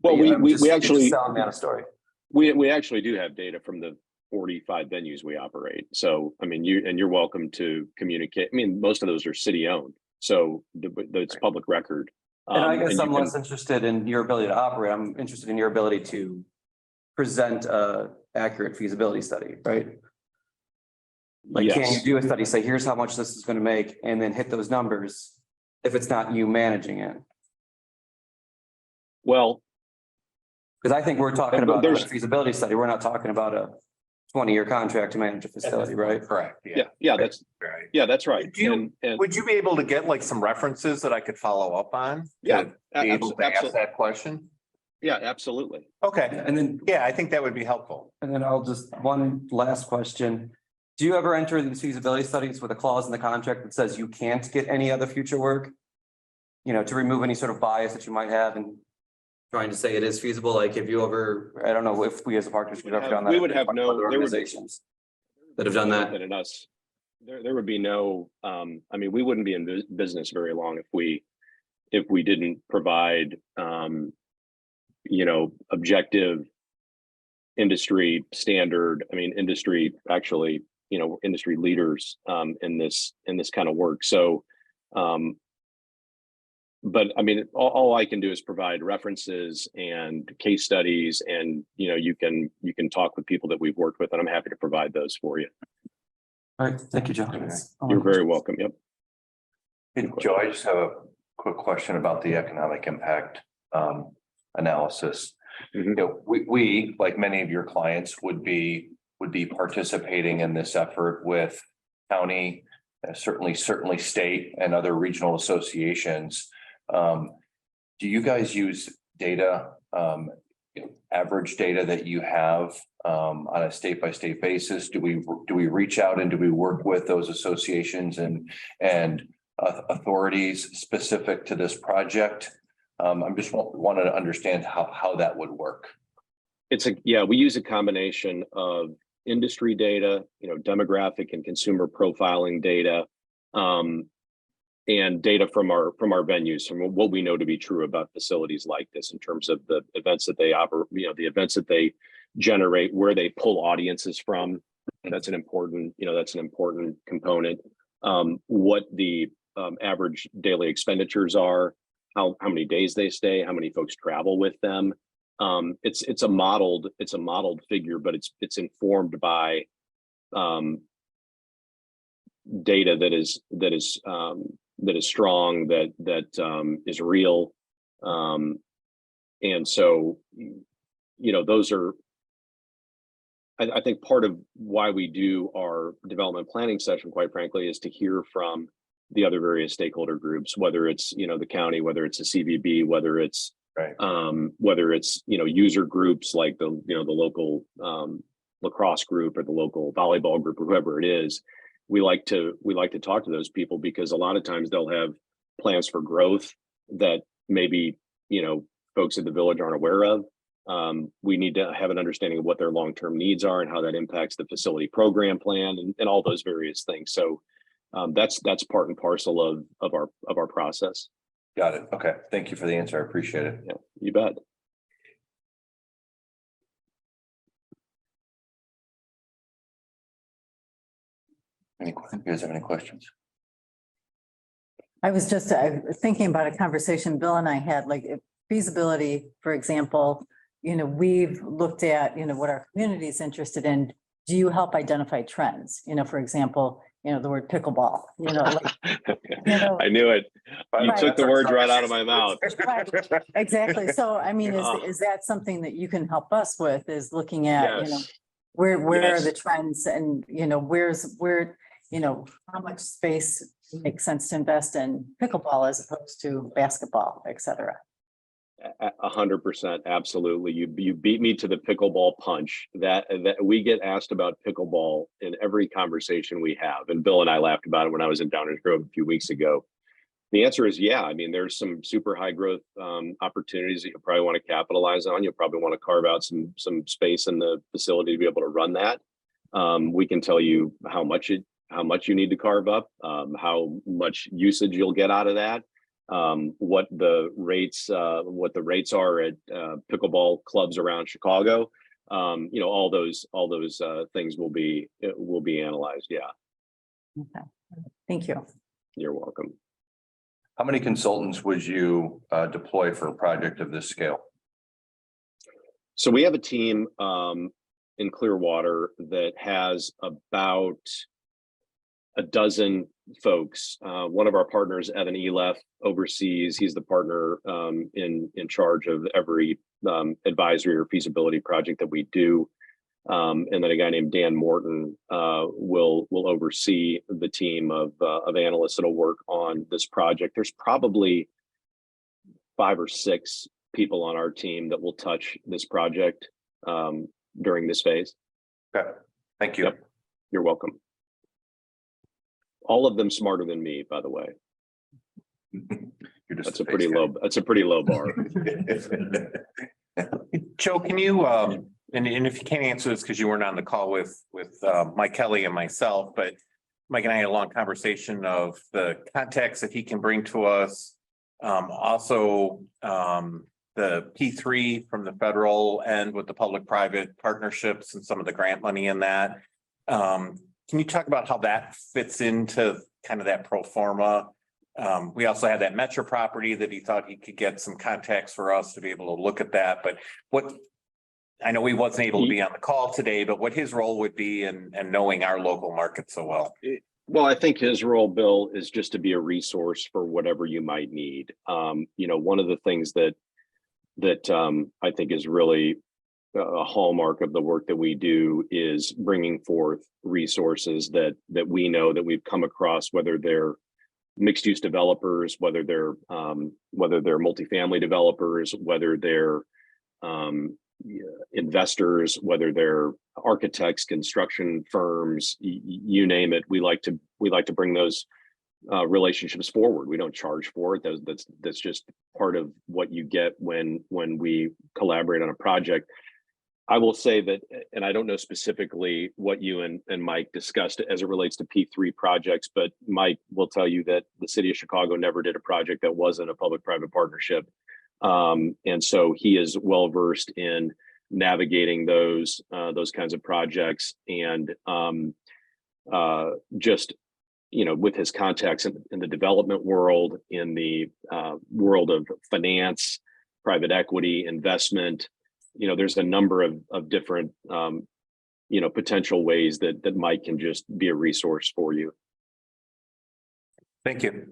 Well, we actually
selling me on a story.
We actually do have data from the 45 venues we operate. So, I mean, you're welcome to communicate. I mean, most of those are city owned. So it's public record.
And I guess I'm less interested in your ability to operate. I'm interested in your ability to present a accurate feasibility study, right? Like,
yes.
Can you do a study, say, here's how much this is going to make, and then hit those numbers if it's not you managing it?
Well,
because I think we're talking about a feasibility study. We're not talking about a 20-year contract to manage a facility, right?
Correct.
Yeah, that's
right.
Yeah, that's right.
Would you be able to get like some references that I could follow up on?
Yeah,
be able to ask that question?
Yeah, absolutely.
Okay.
And then,
yeah, I think that would be helpful.
And then one last question. Do you ever enter these feasibility studies with a clause in the contract that says you can't get any other future work? To remove any sort of bias that you might have in trying to say it is feasible? Like, if you ever, I don't know if we as a partnership have ever done that.
We would have no
organizations that have done that.
In us, there would be no. I mean, we wouldn't be in business very long if we didn't provide, objective industry standard. I mean, industry actually, industry leaders in this kind of work. So, but I mean, all I can do is provide references and case studies, and you can talk with people that we've worked with, and I'm happy to provide those for you.
All right, thank you, Joe.
You're very welcome. Yep.
Hey, Joe, I just have a quick question about the economic impact analysis. We, like many of your clients, would be participating in this effort with county, certainly state and other regional associations. Do you guys use data, average data that you have on a state-by-state basis? Do we reach out and do we work with those associations and authorities specific to this project? I'm just wanting to understand how that would work.
We use a combination of industry data, demographic and consumer profiling data, and data from our venues, from what we know to be true about facilities like this in terms of the events that they operate, the events that they generate, where they pull audiences from. That's an important component. What the average daily expenditures are, how many days they stay, how many folks travel with them. It's a modeled figure, but it's informed by data that is strong, that is real. And so, those are, I think part of why we do our development planning session, quite frankly, is to hear from the other various stakeholder groups, whether it's, the county, whether it's a CVB, whether it's,
right.
Whether it's, user groups like the local lacrosse group or the local volleyball group or whoever it is. We like to talk to those people because a lot of times they'll have plans for growth that maybe, folks at the village aren't aware of. We need to have an understanding of what their long-term needs are and how that impacts the facility program plan and all those various things. So That's part and parcel of our process.
Got it. Okay. Thank you for the answer. I appreciate it.
Yeah, you bet.
You guys have any questions?
I was just thinking about a conversation Bill and I had, like if feasibility, for example, we've looked at, what our community is interested in. Do you help identify trends? For example, the word pickleball,
I knew it. You
Right.
took the words right out of my mouth.
Right, exactly. So I mean, is that something that you can help us with, is looking at,
Yes.
where are
Yes.
the trends, and, how much space makes sense to invest in pickleball as opposed to basketball, et cetera.
100%, absolutely. You beat me to the pickleball punch. That we get asked about pickleball in every conversation we have, and Bill and I laughed about it when I was in Downers Grove a few weeks ago. The answer is yeah. I mean, there's some super high growth opportunities that you'll probably want to capitalize on. You'll probably want to carve out some space in the facility to be able to run that. We can tell you how much you need to carve up, how much usage you'll get out of that. What the rates are at pickleball clubs around Chicago. All those things will be analyzed. Yeah.
Okay. Thank you.
You're welcome.
How many consultants would you deploy for a project of this scale?
So we have a team in Clearwater that has about a dozen folks. One of our partners, Evan Elef, oversees. He's the partner in charge of every advisory or feasibility project that we do. And then a guy named Dan Morton will oversee the team of analysts that'll work on this project. There's probably 5 or 6 people on our team that will touch this project during this phase.
Okay. Thank you.
Yep. You're welcome. All of them smarter than me, by the way.
You're just
That's a pretty low bar.
Joe, can you, and if you can't answer this because you weren't on the call with Mike Kelly and myself, but Mike and I had a long conversation of the context that he can bring to us. Also, the P3 from the federal end with the public-private partnerships and some of the grant money in that. Can you talk about how that fits into kind of that pro forma? We also had that Metro property that he thought he could get some contacts for us to be able to look at that. But I know he wasn't able to be on the call today, but what his role would be in knowing our local market so well.
Well, I think his role, Bill, is just to be a resource for whatever you might need. One of the things that I think is really a hallmark of the work that we do is bringing forth resources that we know that we've come across, whether they're mixed use developers, whether they're multifamily developers, whether they're investors, whether they're architects, construction firms, you name it. We like to bring those relationships forward. We don't charge for it. That's just part of what you get when we collaborate on a project. I will say that, and I don't know specifically what you and Mike discussed as it relates to P3 projects, but Mike will tell you that the city of Chicago never did a project that wasn't a public-private partnership. And so he is well versed in navigating those kinds of projects, and just with his contacts in the development world, in the world of finance, private equity, investment. There's a number of different, potential ways that Mike can just be a resource for you.
Thank you.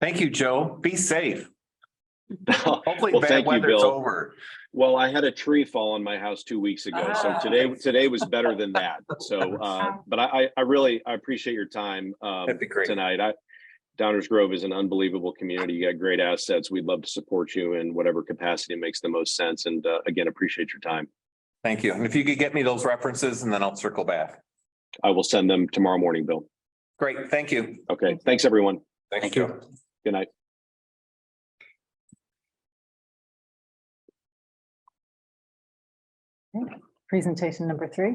Thank you, Joe. Be safe. Hopefully
Well,
bad
thank you,
weather's
Bill.
over.
Well, I had a tree fall on my house 2 weeks ago, so today was better than that. So, but I really appreciate your time
That'd be great.
tonight. Downers Grove is an unbelievable community. You got great assets. We'd love to support you in whatever capacity makes the most sense. And again, appreciate your time.
Thank you. And if you could get me those references, and then I'll circle back.
I will send them tomorrow morning, Bill.
Great. Thank you.
Okay. Thanks, everyone.
Thank you.
Good night.
Presentation number 3.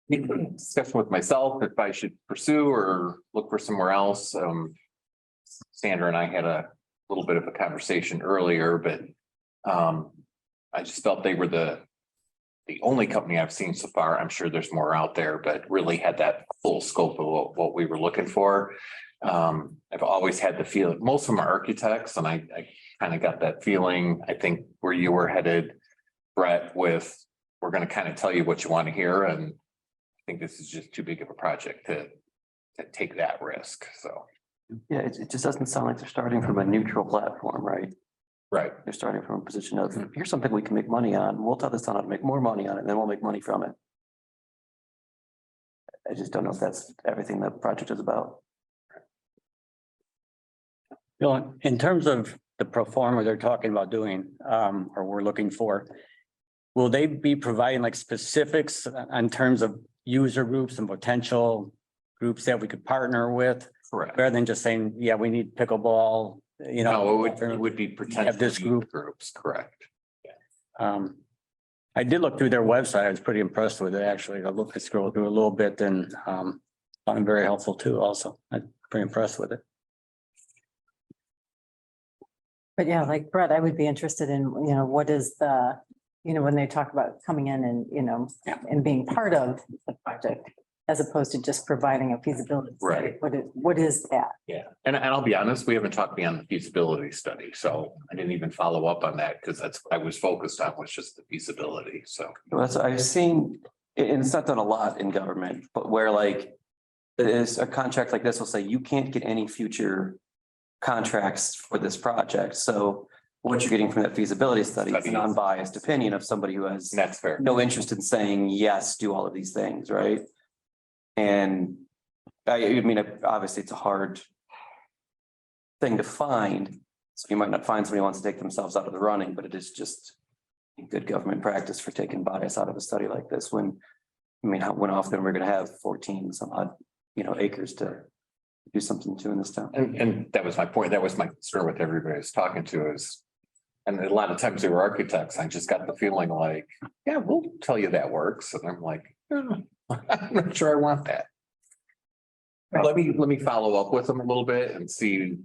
Discussion with myself if I should pursue or look for somewhere else. Sandra and I had a little bit of a conversation earlier, but I just felt they were the only company I've seen so far. I'm sure there's more out there, but really had that full scope of what we were looking for. I've always had the feeling, most of them are architects, and I kind of got that feeling. I think where you were headed, Brett, with we're going to kind of tell you what you want to hear, and I think this is just too big of a project to take that risk. So
Yeah, it just doesn't sound like they're starting from a neutral platform, right?
right.
They're starting from a position of, here's something we can make money on. We'll tell this town how to make more money on it, and then we'll make money from it. I just don't know if that's everything the project is about.
Bill, in terms of the pro forma they're talking about doing, or we're looking for, will they be providing like specifics in terms of user groups and potential groups that we could partner with?
Correct.
Rather than just saying, yeah, we need pickleball, you know.
No, it would be potential
this group.
groups, correct.
I did look through their website. I was pretty impressed with it, actually. I scrolled through a little bit and found it very helpful too also. I'm pretty impressed with it.
But yeah, like Brett, I would be interested in, what is the, when they talk about coming in and, and being part of the project, as opposed to just providing a feasibility study.
Right.
What is that?
Yeah, and I'll be honest, we haven't talked beyond the feasibility study, so I didn't even follow up on that because that's what I was focused on, was just the feasibility, so.
Well, that's, I've seen, and it's not done a lot in government, but where like, is a contract like this will say you can't get any future contracts for this project. So what you're getting from that feasibility study is an unbiased opinion of somebody who has
That's fair.
no interest in saying, yes, do all of these things, right? And I mean, obviously it's a hard thing to find. So you might not find somebody who wants to take themselves out of the running, but it is just good government practice for taking bias out of a study like this when, when often we're going to have 14 some odd, acres to do something to in this town.
And that was my point. That was my concern with everybody I was talking to is, and a lot of times they were architects. I just got the feeling like, yeah, we'll tell you that works. And I'm like, I'm not sure I want that.
Right.
Let me follow up with them a little bit and see.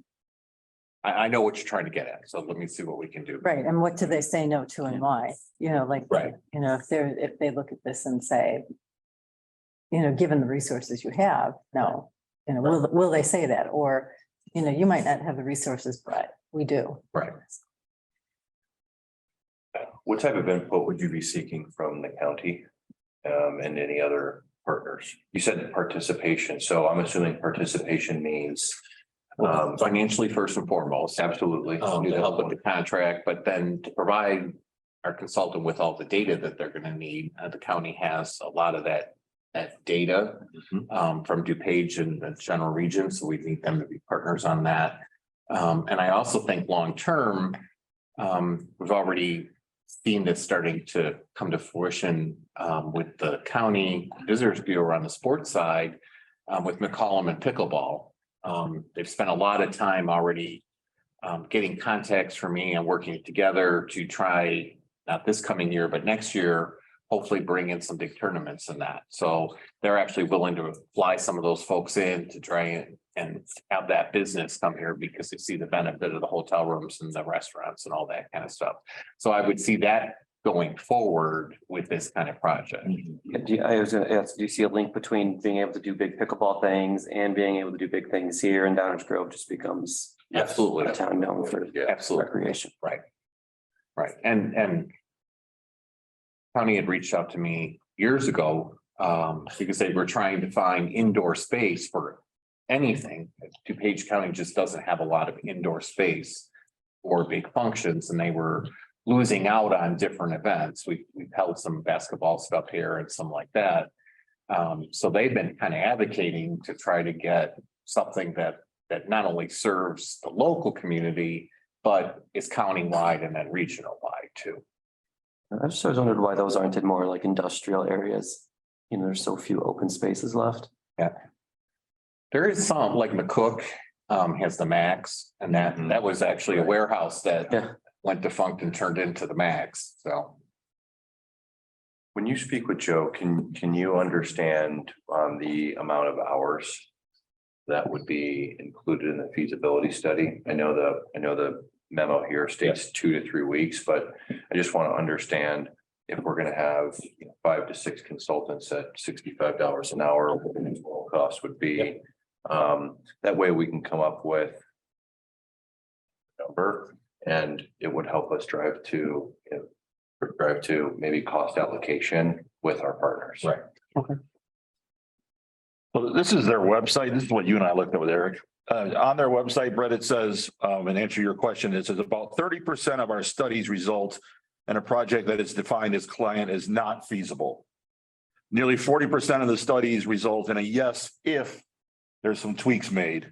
I know what you're trying to get at, so let me see what we can do.
Right, and what do they say no to and why?
Right.
If they look at this and say, given the resources you have, no, will they say that? Or, you might not have the resources, but we do.
Right.
What type of input would you be seeking from the county and any other partners? You said participation, so I'm assuming participation means
Financially first and foremost.
absolutely
To help with the contract, but then to provide our consultant with all the data that they're gonna need. The county has a lot of that data from DuPage and the general region, so we need them to be partners on that. And I also think long-term, we've already seen this starting to come to fruition with the county visitors bureau on the sports side with McCollum and pickleball. They've spent a lot of time already getting contacts for me and working together to try, not this coming year, but next year, hopefully bring in some big tournaments in that. So they're actually willing to fly some of those folks in to try and have that business come here because they see the benefit of the hotel rooms and the restaurants and all that kind of stuff. So I would see that going forward with this kind of project.
I was going to ask, do you see a link between being able to do big pickleball things and being able to do big things here, and Downers Grove just becomes
Absolutely.
a town known for
Absolutely.
recreation?
Right. And county had reached out to me years ago because they were trying to find indoor space for anything. DuPage County just doesn't have a lot of indoor space for big functions, and they were losing out on different events. We've held some basketball stuff here and some like that. So they've been kind of advocating to try to get something that not only serves the local community, but is countywide and then regional wide too.
I just always wondered why those aren't in more like industrial areas. There's so few open spaces left.
Yeah. There is some, like McCook has the Max, and that was actually a warehouse that went defunct and turned into the mags, so.
When you speak with Joe, can you understand the amount of hours that would be included in the feasibility study? I know the memo here states 2 to 3 weeks, but I just want to understand if we're going to have 5 to 6 consultants at $65 an hour, what the total cost would be. That way we can come up with a number, and it would help us drive to maybe cost allocation with our partners.
Right.
Well, this is their website. This is what you and I looked over there. On their website, Brett, it says, and answer your question, it says about 30% of our studies result in a project that is defined as client is not feasible. Nearly 40% of the studies result in a yes, if there's some tweaks made.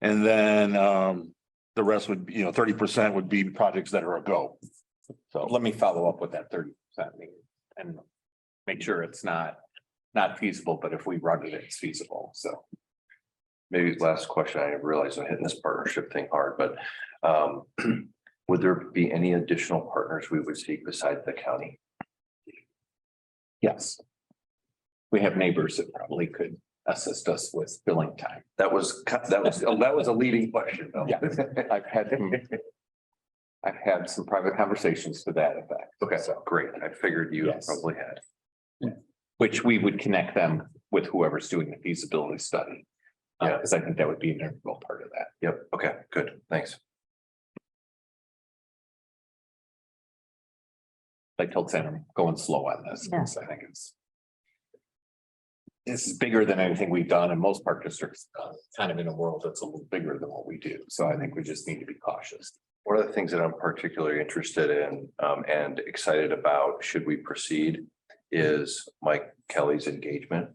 And then the rest would, 30% would be projects that are a go.
So let me follow up with that 30% and make sure it's not feasible, but if we run it, it's feasible, so.
Maybe last question, I realize I'm hitting this partnership thing hard, but would there be any additional partners we would seek besides the county?
Yes. We have neighbors that probably could assist us with billing time.
That was a leading question though.
Yeah, I've had some private conversations to that effect.
Okay, so great. I figured you
Yes.
probably had.
Which we would connect them with whoever's doing the feasibility study.
Yeah.
Because I think that would be an integral part of that.
Yep. Okay, good. Thanks.
I told Sam I'm going slow on this, because I think this is bigger than anything we've done, and most park districts kind of in a world that's a little bigger than what we do. So I think we just need to be cautious.
One of the things that I'm particularly interested in and excited about, should we proceed, is Mike Kelly's engagement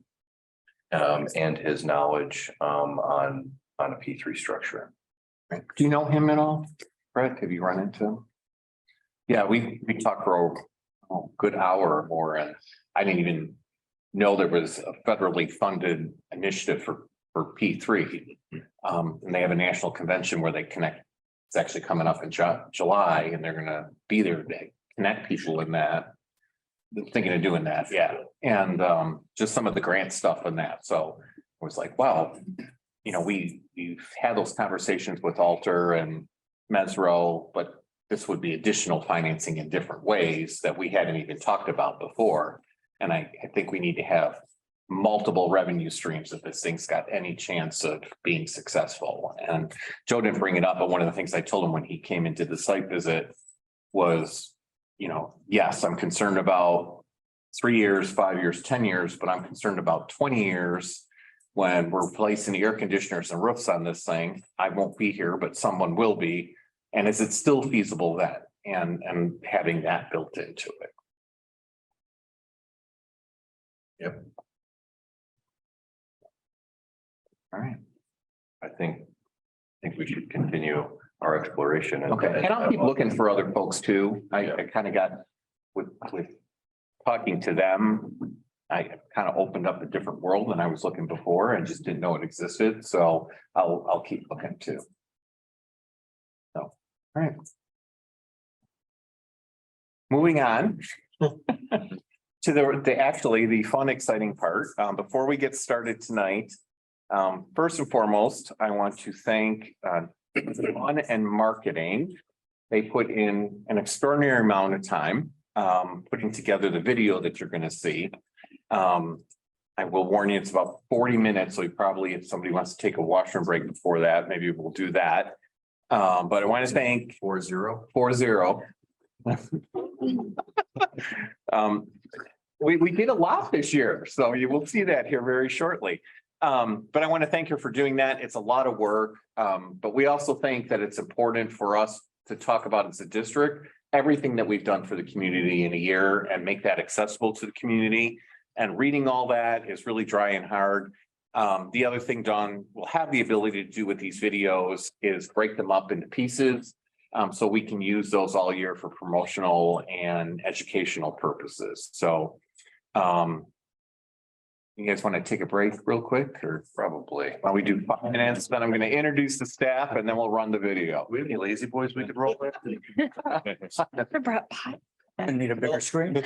and his knowledge on a P3 structure.
Do you know him at all, Brett? Have you run into him? Yeah, we talked for a good hour or more, and I didn't even know there was a federally funded initiative for P3. And they have a national convention where they connect. It's actually coming up in July, and they're gonna be there to connect people in that. They're thinking of doing that, yeah. And just some of the grant stuff and that. So I was like, wow, we've had those conversations with Alter and Mesro, but this would be additional financing in different ways that we hadn't even talked about before. And I think we need to have multiple revenue streams if this thing's got any chance of being successful. And Joe didn't bring it up, but one of the things I told him when he came into the site visit was, yes, I'm concerned about 3 years, 5 years, 10 years, but I'm concerned about 20 years when we're replacing the air conditioners and roofs on this thing. I won't be here, but someone will be. And is it still feasible then? And having that built into it.
Yep.
All right.
I think we should continue our exploration.
Okay, and I'll keep looking for other folks too. I kind of got with talking to them. I kind of opened up a different world than I was looking before and just didn't know it existed. So I'll keep looking too. So, all right. Moving on to the fun, exciting part. Before we get started tonight, first and foremost, I want to thank Fun and Marketing. They put in an extraordinary amount of time putting together the video that you're going to see. I will warn you, it's about 40 minutes. So you probably, if somebody wants to take a washroom break before that, maybe we'll do that. But I want to thank 40. We did a lot this year, so you will see that here very shortly. But I want to thank her for doing that. It's a lot of work. But we also think that it's important for us to talk about as a district, everything that we've done for the community in a year and make that accessible to the community. And reading all that is really dry and hard. The other thing Dawn will have the ability to do with these videos is break them up into pieces. So we can use those all year for promotional and educational purposes. So, You guys want to take a break real quick or
Probably.
while we do 5 minutes, then I'm going to introduce the staff and then we'll run the video.
We have any lazy boys we could roll with?
I need a bigger screen.
I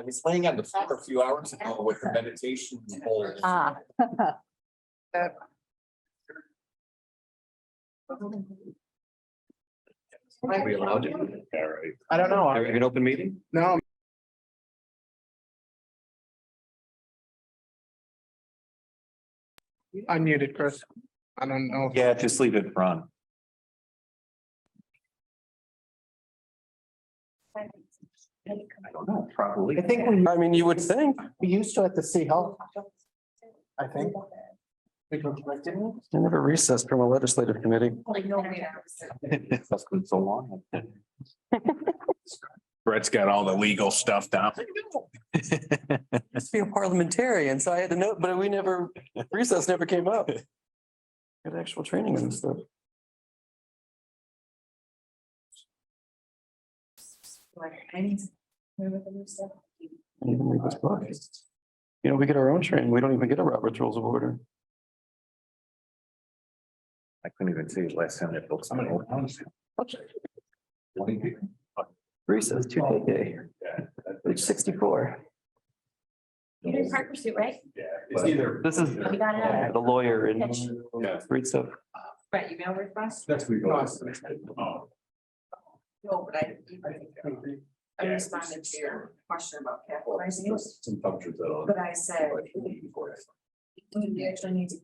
was laying on the floor a few hours ago with the meditation pole.
Ah.
Are we allowed to? All right.
I don't know.
Are we an open meeting?
No. Unmuted, Chris. I don't know. Yeah, just leave it run.
I don't know, probably.
I think we,
I mean, you would think.
we used to at the City Hall. I think.
I never recessed from a legislative committee.
That's been so long.
Brett's got all the legal stuff down.
Used to be a parliamentarian, so I had to know, but we never, recess never came up. Had actual training and stuff. And even read this book. You know, we get our own training. We don't even get a Robert's Rules of Order.
I couldn't even see it last time that books.
Recess, 2 page 64.
You did Park Pursuit, right?
It's either.
This is
You got it.
the lawyer and read stuff.
Right, email request?
That's we go.
No, but I responded to your question about capitalizing it,
Some functions that are.
but I said, we actually need to.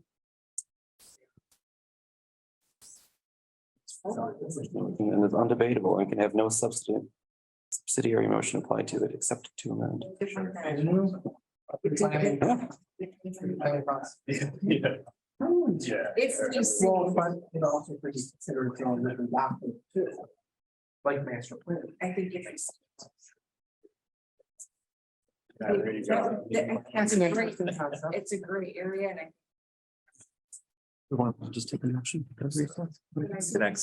And is undebatable and can have no subsidiary motion applied to it except to amend.
Yeah.
If you see.
Like master plan.
I think if it's.
There you go.
It's a great, it's a great area and I.
We want to just take a motion.
Next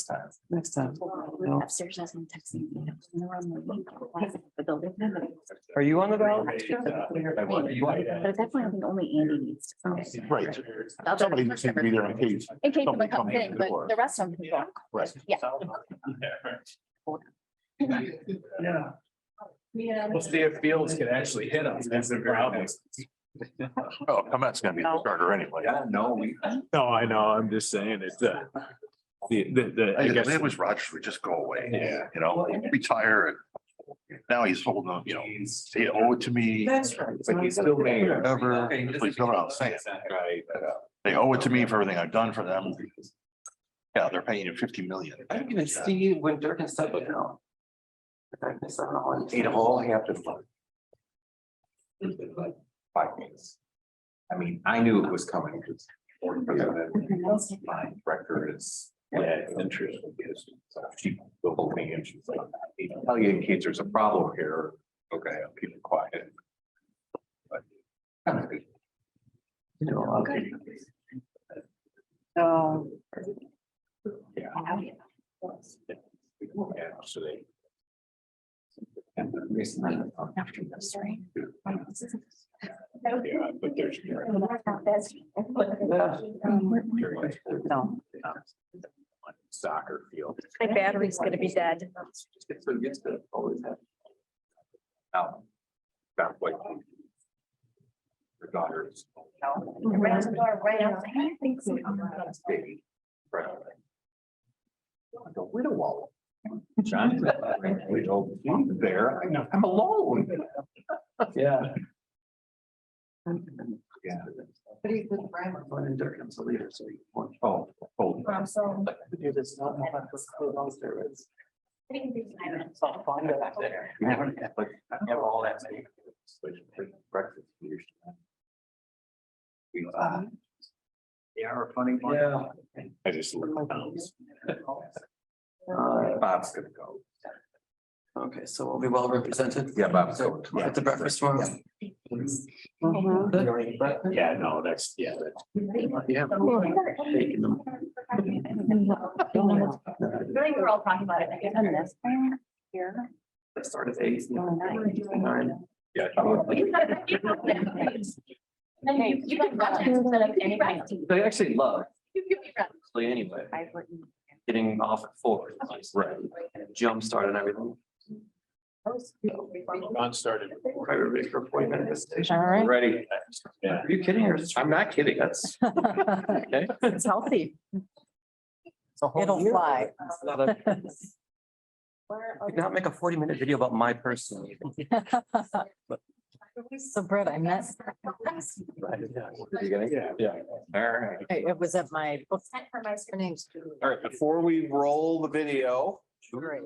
time.
Next time. No.
Upstairs has been texting me. The building.
Are you on the ballot?
But it's definitely only Andy needs to.
Right. Somebody needs to be there in case.
In case
somebody
someone comes
comes in
in,
the
but
door.
the rest of them can go.
Right.
Yeah.
Yeah. We'll see if Fields can actually hit us. That's the problem.
Oh, ComEd's gonna be the starter anyway.
Yeah, no, we.
No, I know. I'm just saying it's the. I guess.
It was Rogers would just go away.
Yeah.
You know, retire and now he's holding up, you know, they owe it to me.
That's right.
But he's still mayor. Whatever. Please don't know what I'm saying.
Right.
They owe it to me for everything I've done for them. Yeah, they're paying you 50 million.
I didn't even see when Durkin said it now.
Ate a whole half to. 5 minutes. I mean, I knew it was coming because. My record is. Yeah, interesting. She the whole thing and she's like, "Hey, tell you in case there's a problem here." Okay, I'll keep it quiet. But.
Okay.
Yeah. Yeah, so they. And the reason
After this, right?
yeah, but there's.
No.
Soccer field.
My battery's gonna be dead.
It's so used to always have. Now. Back like. Your daughters.
Right out the door, right out. I think so.
Baby. Right. Like a widow wall. John. We don't want there. I'm alone.
Yeah.
Yeah.
What do you think, Brian? One in Durkin's a leader, so you want.
Oh.
I'm so.
Do this not have to close on steroids.
It's
all fun back there.
But I have all that. Breakfast. They are a funny one.
Yeah.
I just look at those. Bob's gonna go.
Okay, so we'll be well represented.
Yeah, Bob's
So
going.
at the breakfast tomorrow.
Yeah, no, that's, yeah.
Yeah.
I think we're all talking about it. On this plan here.
Start at 8.
Yeah.
You can watch it instead of anything.
I actually love, anyway, getting off at 4.
Right.
Jump start and everything.
Ron started.
Everybody for 40 minutes.
All right.
Ready.
Yeah.
Are you kidding? I'm not kidding. That's. Okay.
It's healthy. It'll fly.
I could not make a 40-minute video about my person.
So Brett, I met.
Yeah. All right.
It was at my.
All right, before we roll the video,
Great.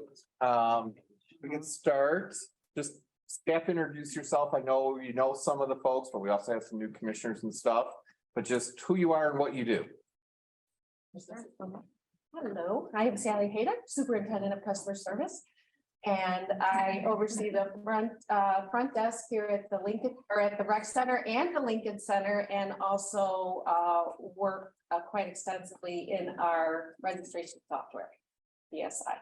we can start. Just staff, introduce yourself. I know you know some of the folks, but we also have some new commissioners and stuff. But just who you are and what you do.
Hello, I am Sally Hayden, Superintendent of Customer Service. And I oversee the front desk here at the Lincoln, or at the Rec Center and the Lincoln Center, and also work quite extensively in our registration software, BSI.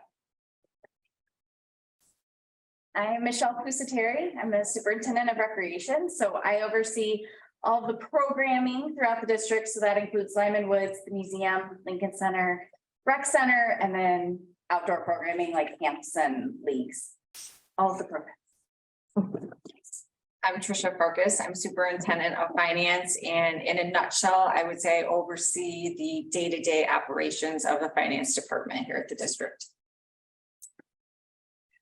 I'm Michelle Pusateri. I'm the Superintendent of Recreation. So I oversee all the programming throughout the district. So that includes Lyman Woods, the museum, Lincoln Center, Rec Center, and then outdoor programming like camps and leagues, all of the programs.
I'm Tricia Farkas. I'm Superintendent of Finance, and in a nutshell, I would say I oversee the day-to-day operations of the finance department here at the district.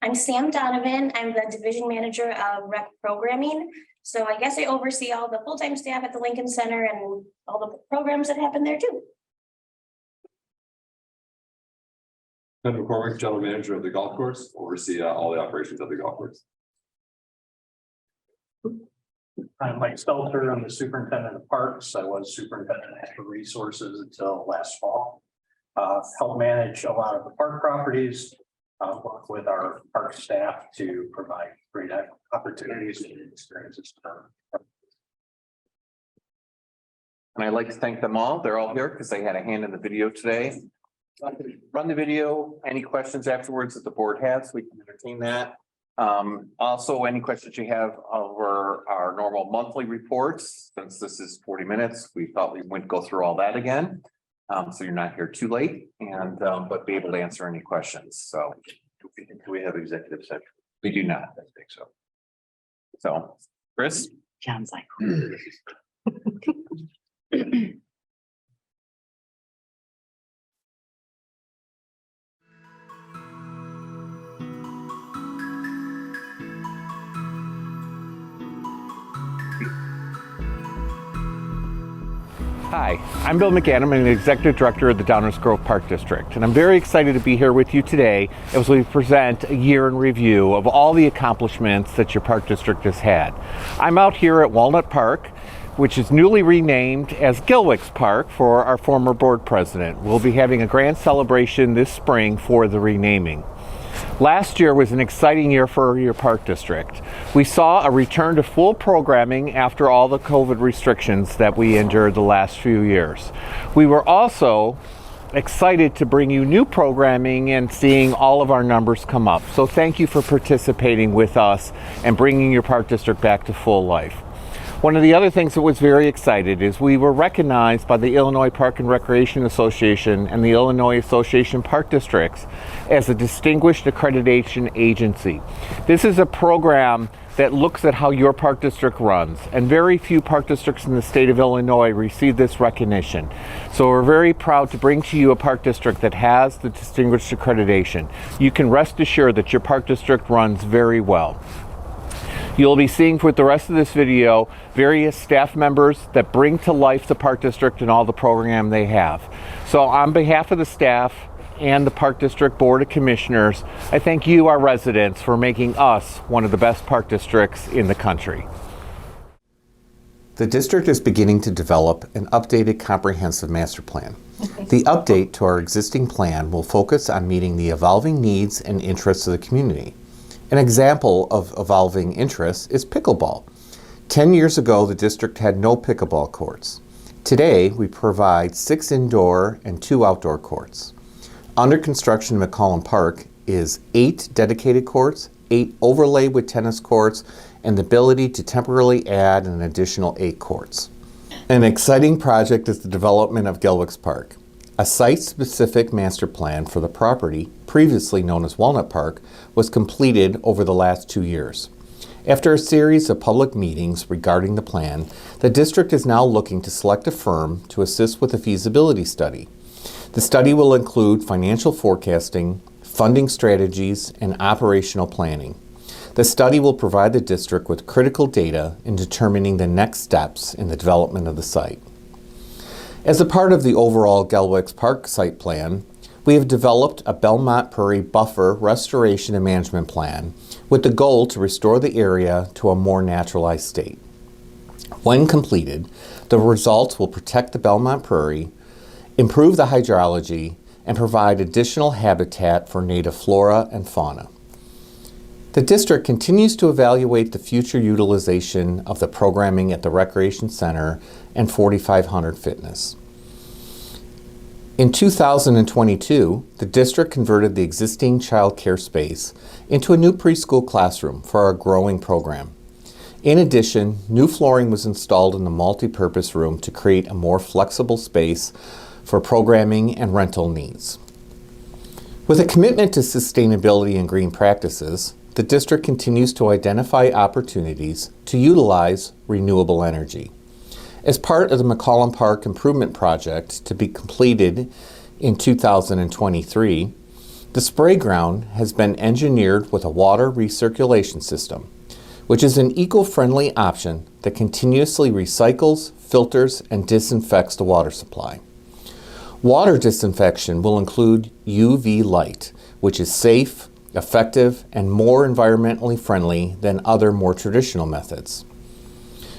I'm Sam Donovan. I'm the division manager of rec programming. So I guess I oversee all the full-time staff at the Lincoln Center and all the programs that happen there too.
I'm McCormick, General Manager of the golf course, oversee all the operations of the golf course.
I'm Mike Stelter. I'm the Superintendent of Parks. I was Superintendent of Natural Resources until last fall. Help manage a lot of the park properties, work with our park staff to provide great opportunities and experiences.
And I'd like to thank them all. They're all here because they had a hand in the video today. Run the video. Any questions afterwards that the board has, we can entertain that. Also, any questions you have over our normal monthly reports, since this is 40 minutes, we thought we wouldn't go through all that again. So you're not here too late and, but be able to answer any questions. So
Do we have executive session?
we do not.
I think so.
So, Chris?
Sounds like.
Hi, I'm Bill McAdam. I'm the Executive Director of the Downers Grove Park District, and I'm very excited to be here with you today as we present a year in review of all the accomplishments that your park district has had. I'm out here at Walnut Park, which is newly renamed as Gilwick's Park for our former board president. We'll be having a grand celebration this spring for the renaming. Last year was an exciting year for your park district. We saw a return to full programming after all the COVID restrictions that we endured the last few years. We were also excited to bring you new programming and seeing all of our numbers come up. So thank you for participating with us and bringing your park district back to full life. One of the other things that was very excited is we were recognized by the Illinois Park and Recreation Association and the Illinois Association Park Districts as a distinguished accreditation agency. This is a program that looks at how your park district runs, and very few park districts in the state of Illinois receive this recognition. So we're very proud to bring to you a park district that has the distinguished accreditation. You can rest assured that your park district runs very well. You'll be seeing for the rest of this video various staff members that bring to life the park district and all the program they have. So on behalf of the staff and the Park District Board of Commissioners, I thank you, our residents, for making us one of the best park districts in the country.
The district is beginning to develop an updated comprehensive master plan. The update to our existing plan will focus on meeting the evolving needs and interests of the community. An example of evolving interests is pickleball. 10 years ago, the district had no pickleball courts. Today, we provide 6 indoor and 2 outdoor courts. Under construction in McCollum Park is 8 dedicated courts 8 overlaid with tennis courts and the ability to temporarily add an additional 8 courts. An exciting project is the development of Gelwick's Park. A site-specific master plan for the property, previously known as Walnut Park, was completed over the last 2 years. After a series of public meetings regarding the plan, the district is now looking to select a firm to assist with a feasibility study. The study will include financial forecasting, funding strategies, and operational planning. The study will provide the district with critical data in determining the next steps in the development of the site. As a part of the overall Gelwick's Park site plan, we have developed a Belmont Prairie buffer restoration and management plan with the goal to restore the area to a more naturalized state. When completed, the results will protect the Belmont Prairie, improve the hydrology, and provide additional habitat for native flora and fauna. The district continues to evaluate the future utilization of the programming at the Recreation Center and 4500 Fitness. In 2022, the district converted the existing child care space into a new preschool classroom for our growing program. In addition, new flooring was installed in the multi-purpose room to create a more flexible space for programming and rental needs. With a commitment to sustainability and green practices, the district continues to identify opportunities to utilize renewable energy. As part of the McCollum Park Improvement Project to be completed in 2023, the spray ground has been engineered with a water recirculation system, which is an eco-friendly option that continuously recycles, filters, and disinfects the water supply. Water disinfection will include UV light, which is safe, effective, and more environmentally friendly than other more traditional methods.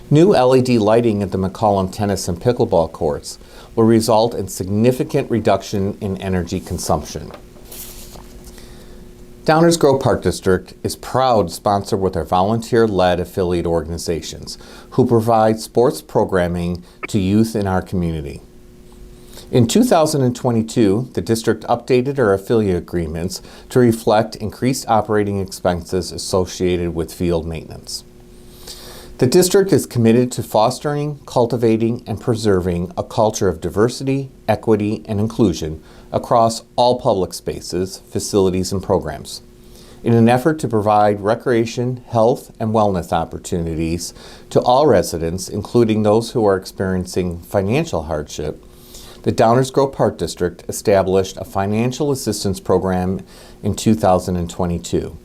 New LED lighting at the McCollum tennis and pickleball courts will result in significant reduction in energy consumption. Downers Grove Park District is proud to sponsor with our volunteer-led affiliate organizations who provide sports programming to youth in our community. In 2022, the district updated our affiliate agreements to reflect increased operating expenses associated with field maintenance. The district is committed to fostering, cultivating, and preserving a culture of diversity, equity, and inclusion across all public spaces, facilities, and programs. In an effort to provide recreation, health, and wellness opportunities to all residents, including those who are experiencing financial hardship, the Downers Grove Park District established a financial assistance program in 2022.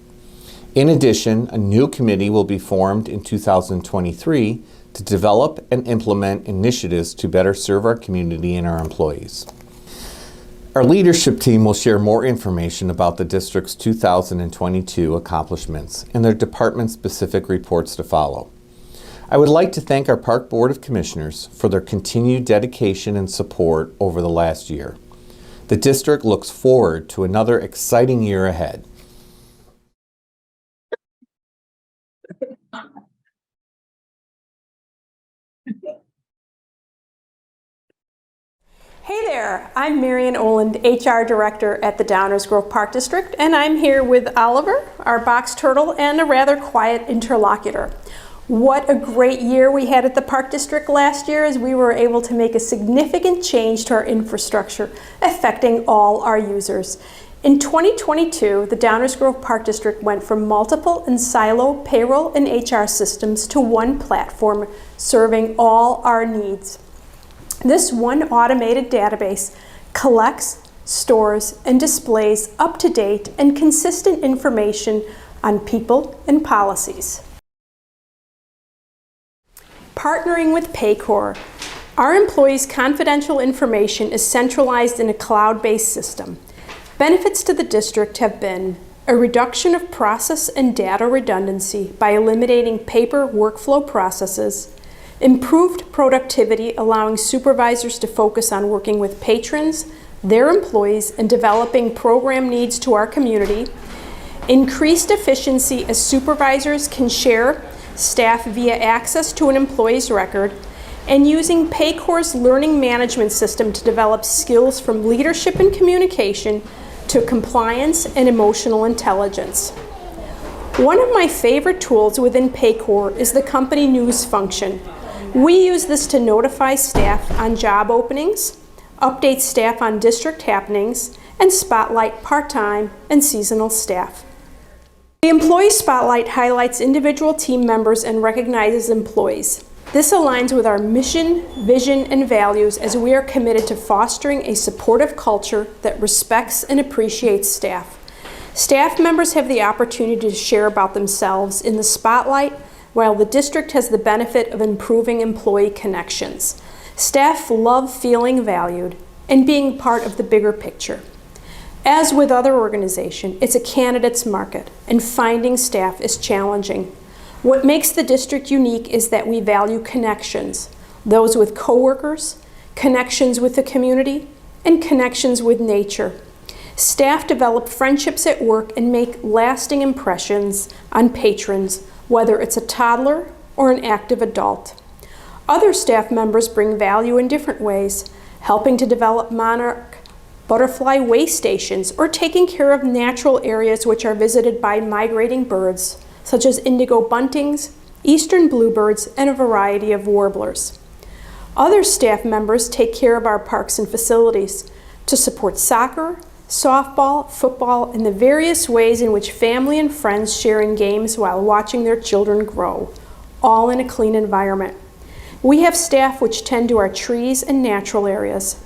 In addition, a new committee will be formed in 2023 to develop and implement initiatives to better serve our community and our employees. Our leadership team will share more information about the district's 2022 accomplishments and their department-specific reports to follow. I would like to thank our Park Board of Commissioners for their continued dedication and support over the last year. The district looks forward to another exciting year ahead.
Hey there, I'm Marian Oland, HR Director at the Downers Grove Park District, and I'm here with Oliver, our box turtle, and a rather quiet interlocutor. What a great year we had at the Park District last year as we were able to make a significant change to our infrastructure, affecting all our users. In 2022, the Downers Grove Park District went from multiple and silo payroll and HR systems to one platform serving all our needs. This one automated database collects, stores, and displays up-to-date and consistent information on people and policies. Partnering with Paycor, our employees' confidential information is centralized in a cloud-based system. Benefits to the district have been a reduction of process and data redundancy by eliminating paper workflow processes, improved productivity allowing supervisors to focus on working with patrons, their employees, and developing program needs to our community, increased efficiency as supervisors can share staff via access to an employee's record, and using Paycor's learning management system to develop skills from leadership and communication to compliance and emotional intelligence. One of my favorite tools within Paycor is the company news function. We use this to notify staff on job openings, update staff on district happenings, and spotlight part-time and seasonal staff. The Employee Spotlight highlights individual team members and recognizes employees. This aligns with our mission, vision, and values as we are committed to fostering a supportive culture that respects and appreciates staff. Staff members have the opportunity to share about themselves in the spotlight, while the district has the benefit of improving employee connections. Staff love feeling valued and being part of the bigger picture. As with other organizations, it's a candidate's market, and finding staff is challenging. What makes the district unique is that we value connections, those with coworkers, connections with the community, and connections with nature. Staff develop friendships at work and make lasting impressions on patrons, whether it's a toddler or an active adult. Other staff members bring value in different ways, helping to develop monarch butterfly way stations or taking care of natural areas which are visited by migrating birds, such as indigo buntings, eastern bluebirds, and a variety of warblers. Other staff members take care of our parks and facilities to support soccer, softball, football, and the various ways in which family and friends share in games while watching their children grow, all in a clean environment. We have staff which tend to our trees and natural areas,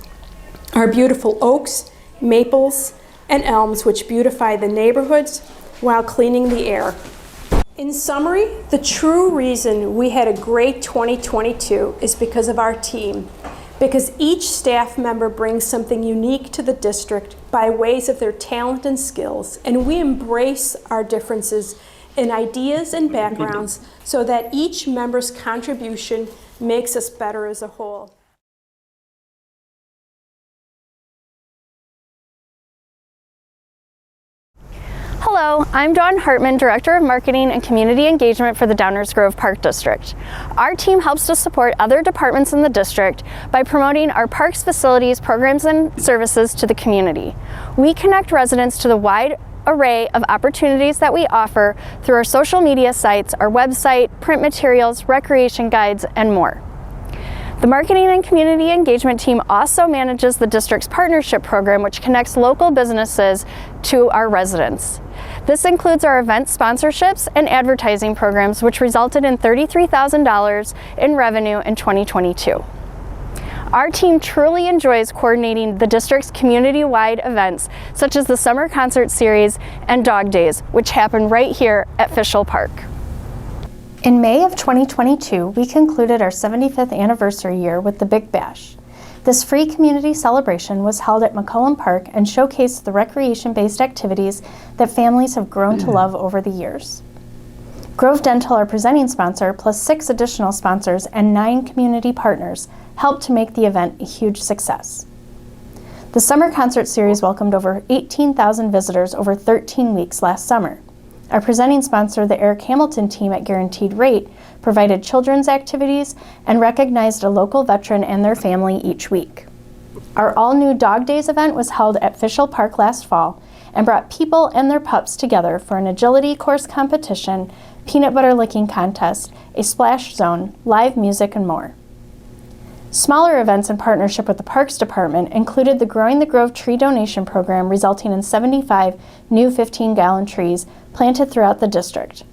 our beautiful oaks, maples, and elms which beautify the neighborhoods while cleaning the air. In summary, the true reason we had a great 2022 is because of our team, because each staff member brings something unique to the district by ways of their talent and skills, and we embrace our differences in ideas and backgrounds so that each member's contribution makes us better as a whole.
Hello, I'm Dawn Hartman, Director of Marketing and Community Engagement for the Downers Grove Park District. Our team helps to support other departments in the district by promoting our parks, facilities, programs, and services to the community. We connect residents to the wide array of opportunities that we offer through our social media sites, our website, print materials, recreation guides, and more. The Marketing and Community Engagement team also manages the district's partnership program, which connects local businesses to our residents. This includes our event sponsorships and advertising programs, which resulted in $33,000 in revenue in 2022. Our team truly enjoys coordinating the district's community-wide events, such as the Summer Concert Series and Dog Days, which happen right here at Fischel Park.
In May of 2022, we concluded our 75th anniversary year with the Big Bash. This free community celebration was held at McCollum Park and showcased the recreation-based activities that families have grown to love over the years. Grove Dental, our presenting sponsor, plus 6 additional sponsors and 9 community partners, helped to make the event a huge success. The Summer Concert Series welcomed over 18,000 visitors over 13 weeks last summer. Our presenting sponsor, the Eric Hamilton team at Guaranteed Rate, provided children's activities and recognized a local veteran and their family each week. Our all-new Dog Days event was held at Fischel Park last fall and brought people and their pups together for an agility course competition, peanut butter licking contest, a splash zone, live music, and more. Smaller events in partnership with the Parks Department included the Growing the Grove tree donation program, resulting in 75 new 15-gallon trees planted throughout the district.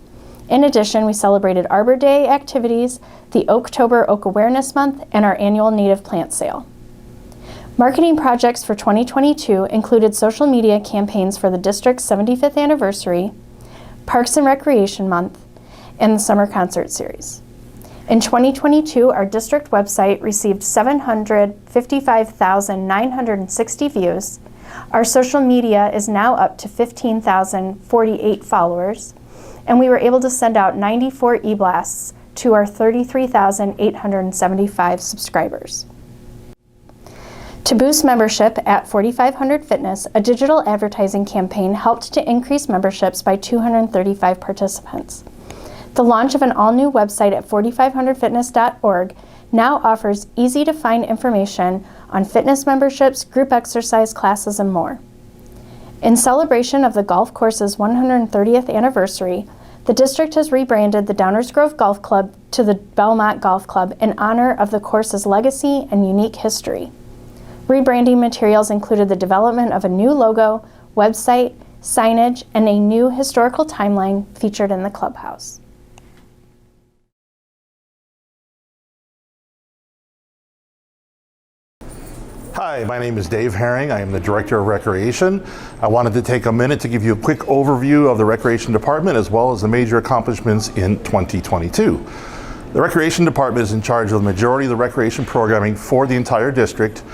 In addition, we celebrated Arbor Day activities, the Oaktober Oak Awareness Month, and our annual native plant sale. Marketing projects for 2022 included social media campaigns for the district's 75th anniversary, Parks and Recreation Month, and the Summer Concert Series. In 2022, our district website received 755,960 views. Our social media is now up to 15,048 followers, and we were able to send out 94 e-blasts to our 33,875 subscribers. To boost membership at 4,500 Fitness, a digital advertising campaign helped to increase memberships by 235 participants. The launch of an all-new website at 4500fitness.org now offers easy-to-find information on fitness memberships, group exercise classes, and more. In celebration of the golf course's 130th anniversary, The district has rebranded the Downers Grove Golf Club to the Belmont Golf Club in honor of the course's legacy and unique history. Rebranding materials included the development of a new logo, website, signage, and a new historical timeline featured in the clubhouse.
Hi, my name is Dave Herring. I am the Director of Recreation. I wanted to take a minute to give you a quick overview of the Recreation Department as well as the major accomplishments in 2022. The Recreation Department is in charge of the majority of the recreation programming for the entire district,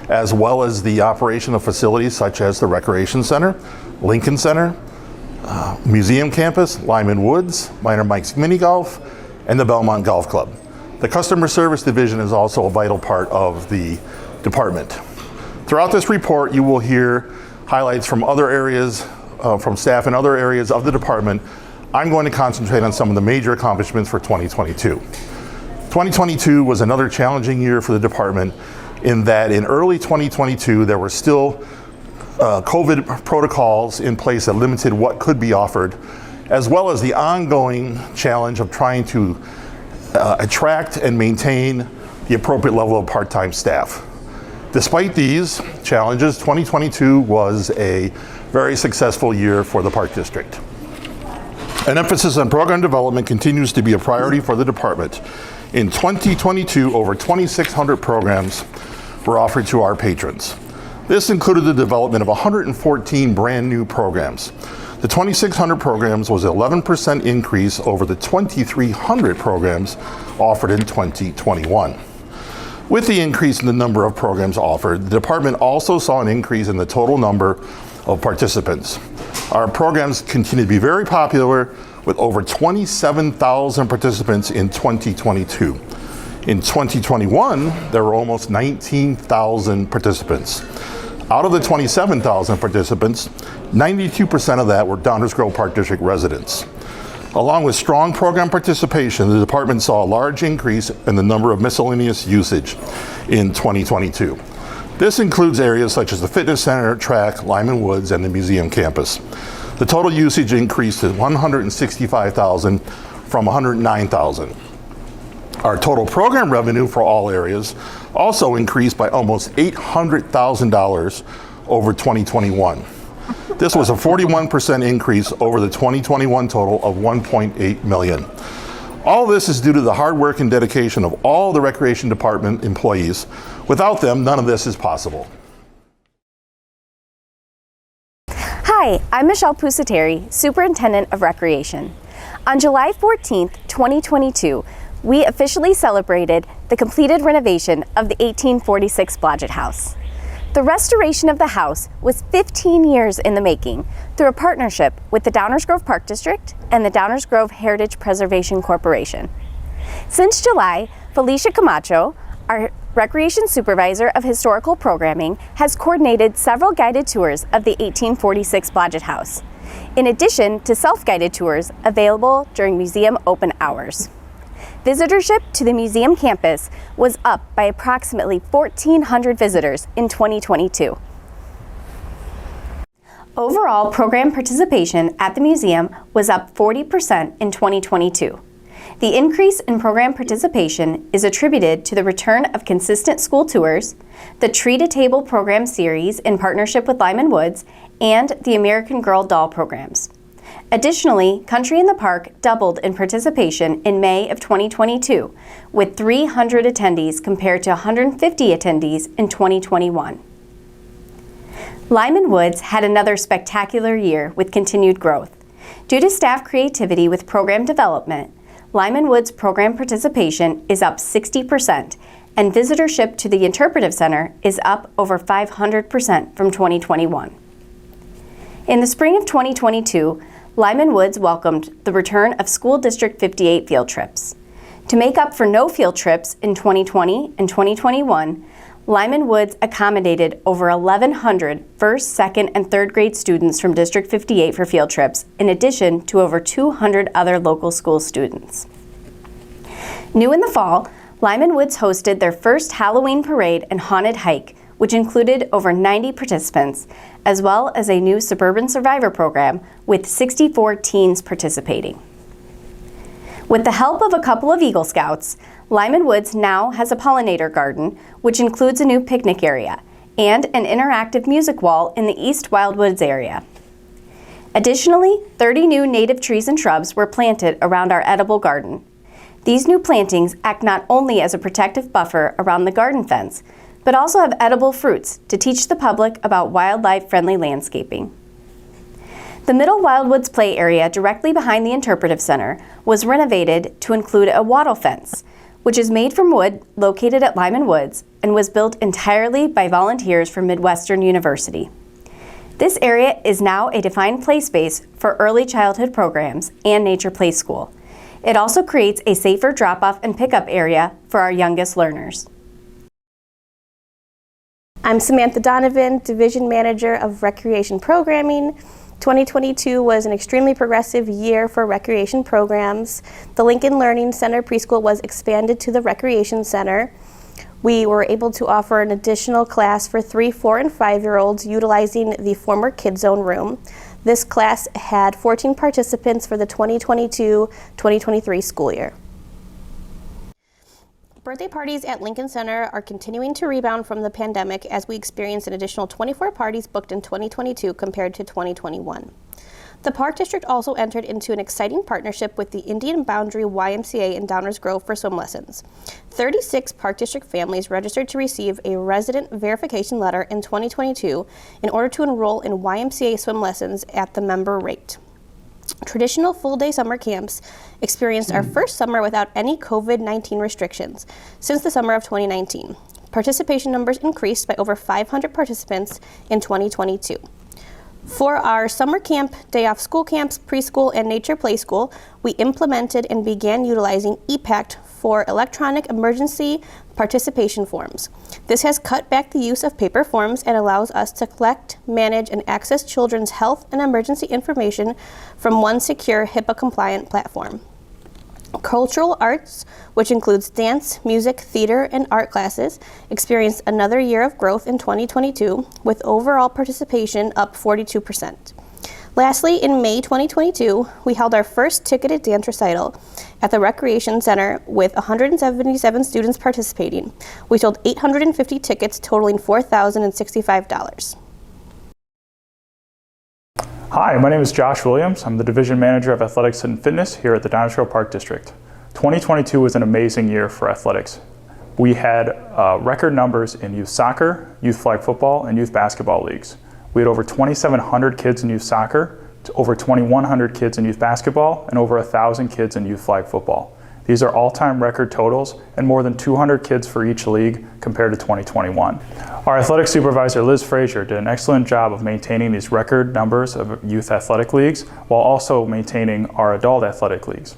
as well as the operation of facilities such as the Recreation Center, Lincoln Center, Museum Campus, Lyman Woods, Minor Mike's Mini Golf, and the Belmont Golf Club. The Customer Service Division is also a vital part of the department. Throughout this report, you will hear highlights from other areas, from staff in other areas of the department. I'm going to concentrate on some of the major accomplishments for 2022. 2022 was another challenging year for the department in that in early 2022, there were still COVID protocols in place that limited what could be offered, as well as the ongoing challenge of trying to attract and maintain the appropriate level of part-time staff. Despite these challenges, 2022 was a very successful year for the Park District. An emphasis on program development continues to be a priority for the department. In 2022, over 2,600 programs were offered to our patrons. This included the development of 114 brand new programs. The 2,600 programs was an 11% increase over the 2,300 programs offered in 2021. With the increase in the number of programs offered, the department also saw an increase in the total number of participants. Our programs continue to be very popular with over 27,000 participants in 2022. In 2021, there were almost 19,000 participants. Out of the 27,000 participants, 92% of that were Downers Grove Park District residents. Along with strong program participation, the department saw a large increase in the number of miscellaneous usage in 2022. This includes areas such as the fitness center, track, Lyman Woods, and the museum campus. The total usage increased to 165,000 from 109,000. Our total program revenue for all areas also increased by almost $800,000 over 2021. This was a 41% increase over the 2021 total of $1.8 million. All of this is due to the hard work and dedication of all the Recreation Department employees. Without them, none of this is possible.
Hi, I'm Michelle Pusateri, Superintendent of Recreation. On July 14th, 2022, we officially celebrated the completed renovation of the 1846 Blodgett House. The restoration of the house was 15 years in the making through a partnership with the Downers Grove Park District and the Downers Grove Heritage Preservation Corporation. Since July, Felicia Camacho, our Recreation Supervisor of Historical Programming, has coordinated several guided tours of the 1846 Blodgett House, in addition to self-guided tours available during museum open hours. Visitorship to the museum campus was up by approximately 1,400 visitors in 2022. Overall program participation at the museum was up 40% in 2022. The increase in program participation is attributed to the return of consistent school tours, the Tree to Table program series in partnership with Lyman Woods, and the American Girl doll programs. Additionally, Country in the Park doubled in participation in May of 2022, with 300 attendees compared to 150 attendees in 2021. Lyman Woods had another spectacular year with continued growth. Due to staff creativity with program development, Lyman Woods program participation is up 60%, and visitorship to the Interpretive Center is up over 500% from 2021. In the spring of 2022, Lyman Woods welcomed the return of School District 58 field trips. To make up for no field trips in 2020 and 2021, Lyman Woods accommodated over 1,100 first, second, and third grade students from District 58 for field trips, in addition to over 200 other local school students. New in the fall, Lyman Woods hosted their first Halloween parade and haunted hike, which included over 90 participants, as well as a new Suburban Survivor program with 64 teens participating. With the help of a couple of Eagle Scouts, Lyman Woods now has a pollinator garden, which includes a new picnic area and an interactive music wall in the East Wildwoods area. Additionally, 30 new native trees and shrubs were planted around our edible garden. These new plantings act not only as a protective buffer around the garden fence, but also have edible fruits to teach the public about wildlife-friendly landscaping. The Middle Wildwoods play area directly behind the Interpretive Center was renovated to include a wattle fence, which is made from wood located at Lyman Woods and was built entirely by volunteers from Midwestern University. This area is now a defined play space for early childhood programs and nature play school. It also creates a safer drop-off and pickup area for our youngest learners.
I'm Samantha Donovan, Division Manager of Recreation Programming. 2022 was an extremely progressive year for recreation programs. The Lincoln Learning Center preschool was expanded to the Recreation Center. We were able to offer an additional class for 3, 4, and 5-year-olds utilizing the former Kids Zone room. This class had 14 participants for the 2022-2023 school year. Birthday parties at Lincoln Center are continuing to rebound from the pandemic as we experienced an additional 24 parties booked in 2022 compared to 2021. The Park District also entered into an exciting partnership with the Indian Boundary YMCA in Downers Grove for swim lessons. 36 Park District families registered to receive a resident verification letter in 2022 in order to enroll in YMCA swim lessons at the member rate. Traditional full-day summer camps experienced our first summer without any COVID-19 restrictions since the summer of 2019. Participation numbers increased by over 500 participants in 2022. For our summer camp, day off school camps, preschool, and nature play school, we implemented and began utilizing ePact for electronic emergency participation forms. This has cut back the use of paper forms and allows us to collect, manage, and access children's health and emergency information from one secure HIPAA-compliant platform. Cultural arts, which includes dance, music, theater, and art classes, experienced another year of growth in 2022, with overall participation up 42%. Lastly, in May 2022, we held our first ticketed dance recital at the Recreation Center with 177 students participating. We sold 850 tickets totaling $4,065.
Hi, my name is Josh Williams. I'm the Division Manager of Athletics and Fitness here at the Downers Grove Park District. 2022 was an amazing year for athletics. We had record numbers in youth soccer, youth flag football, and youth basketball leagues. We had over 2,700 kids in youth soccer, over 2,100 kids in youth basketball, and over 1,000 kids in youth flag football. These are all-time record totals and more than 200 kids for each league compared to 2021. Our athletic supervisor, Liz Frazier, did an excellent job of maintaining these record numbers of youth athletic leagues while also maintaining our adult athletic leagues.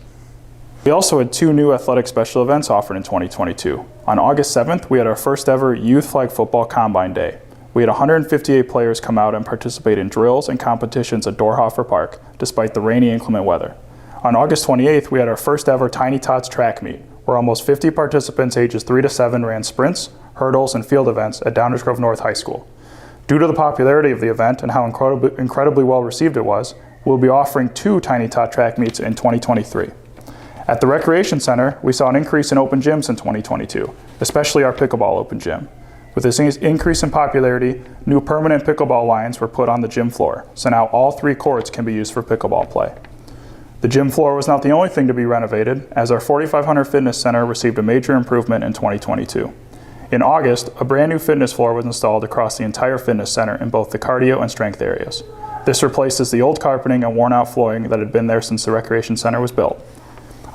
We also had 2 new athletic special events offered in 2022. On August 7th, we had our first ever Youth Flag Football Combine Day. We had 158 players come out and participate in drills and competitions at Dorhofer Park, despite the rainy, inclement weather. On August 28th, we had our first ever Tiny Tots track meet, where almost 50 participants ages 3 to 7 ran sprints, hurdles, and field events at Downers Grove North High School. Due to the popularity of the event and how incredibly well received it was, we'll be offering 2 Tiny Tot track meets in 2023. At the Recreation Center, we saw an increase in open gyms in 2022, especially our pickleball open gym. With this increase in popularity, new permanent pickleball lines were put on the gym floor, so now all 3 courts can be used for pickleball play. The gym floor was not the only thing to be renovated, as our 4,500 Fitness Center received a major improvement in 2022. In August, a brand new fitness floor was installed across the entire Fitness Center in both the cardio and strength areas. This replaces the old carpeting and worn-out flooring that had been there since the Recreation Center was built.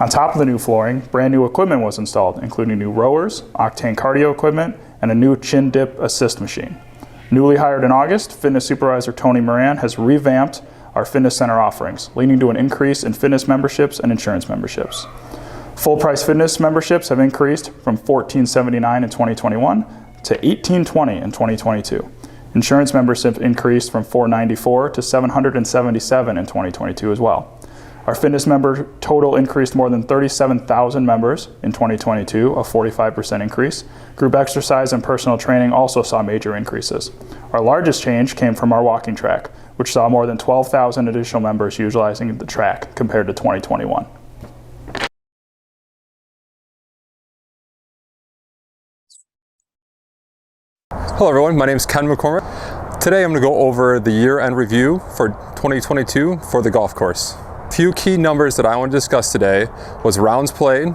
On top of the new flooring, brand new equipment was installed, including new rowers, Octane cardio equipment, and a new chin dip assist machine. Newly hired in August, Fitness Supervisor Tony Moran has revamped our Fitness Center offerings, leading to an increase in fitness memberships and insurance memberships. Full-price fitness memberships have increased from $14.79 in 2021 to $18.20 in 2022. Insurance memberships increased from $494 to $777 in 2022 as well. Our fitness member total increased more than 37,000 members in 2022, a 45% increase. Group exercise and personal training also saw major increases. Our largest change came from our walking track, which saw more than 12,000 additional members utilizing the track compared to 2021.
Hello everyone, my name is Ken McCormick. Today I'm going to go over the year-end review for 2022 for the golf course. A few key numbers that I want to discuss today was rounds played,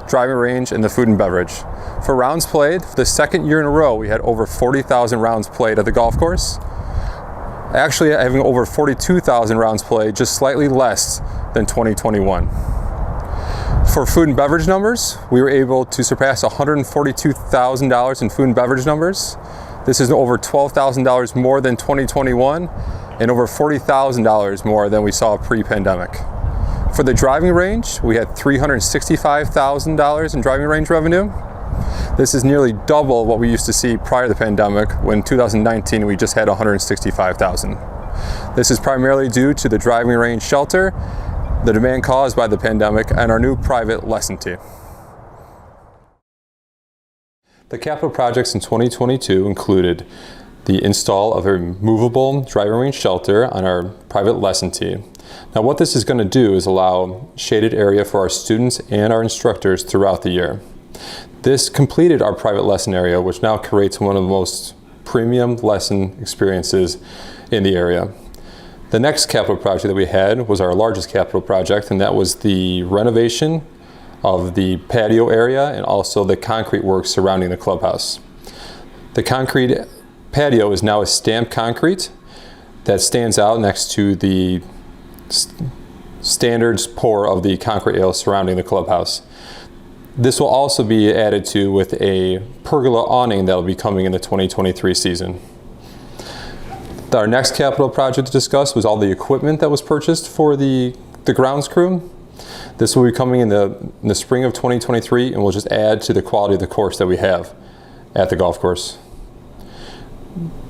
driving range, and the food and beverage. For rounds played, for the second year in a row, we had over 40,000 rounds played at the golf course. Actually having over 42,000 rounds played, just slightly less than 2021. For food and beverage numbers, we were able to surpass $142,000 in food and beverage numbers. This is over $12,000 more than 2021 and over $40,000 more than we saw pre-pandemic. For the driving range, we had $365,000 in driving range revenue. This is nearly double what we used to see prior to the pandemic, when in 2019 we just had $165,000. This is primarily due to the driving range shelter, the demand caused by the pandemic, and our new private lesson tee. The capital projects in 2022 included the install of a movable driving range shelter on our private lesson tee. Now what this is going to do is allow shaded area for our students and our instructors throughout the year. This completed our private lesson area, which now creates one of the most premium lesson experiences in the area. The next capital project that we had was our largest capital project, and that was the renovation of the patio area and also the concrete work surrounding the clubhouse. The concrete patio is now a stamped concrete that stands out next to the standards pour of the concrete area surrounding the clubhouse. This will also be added to with a pergola awning that will be coming in the 2023 season. Our next capital project to discuss was all the equipment that was purchased for the grounds crew. This will be coming in the spring of 2023 and will just add to the quality of the course that we have at the golf course.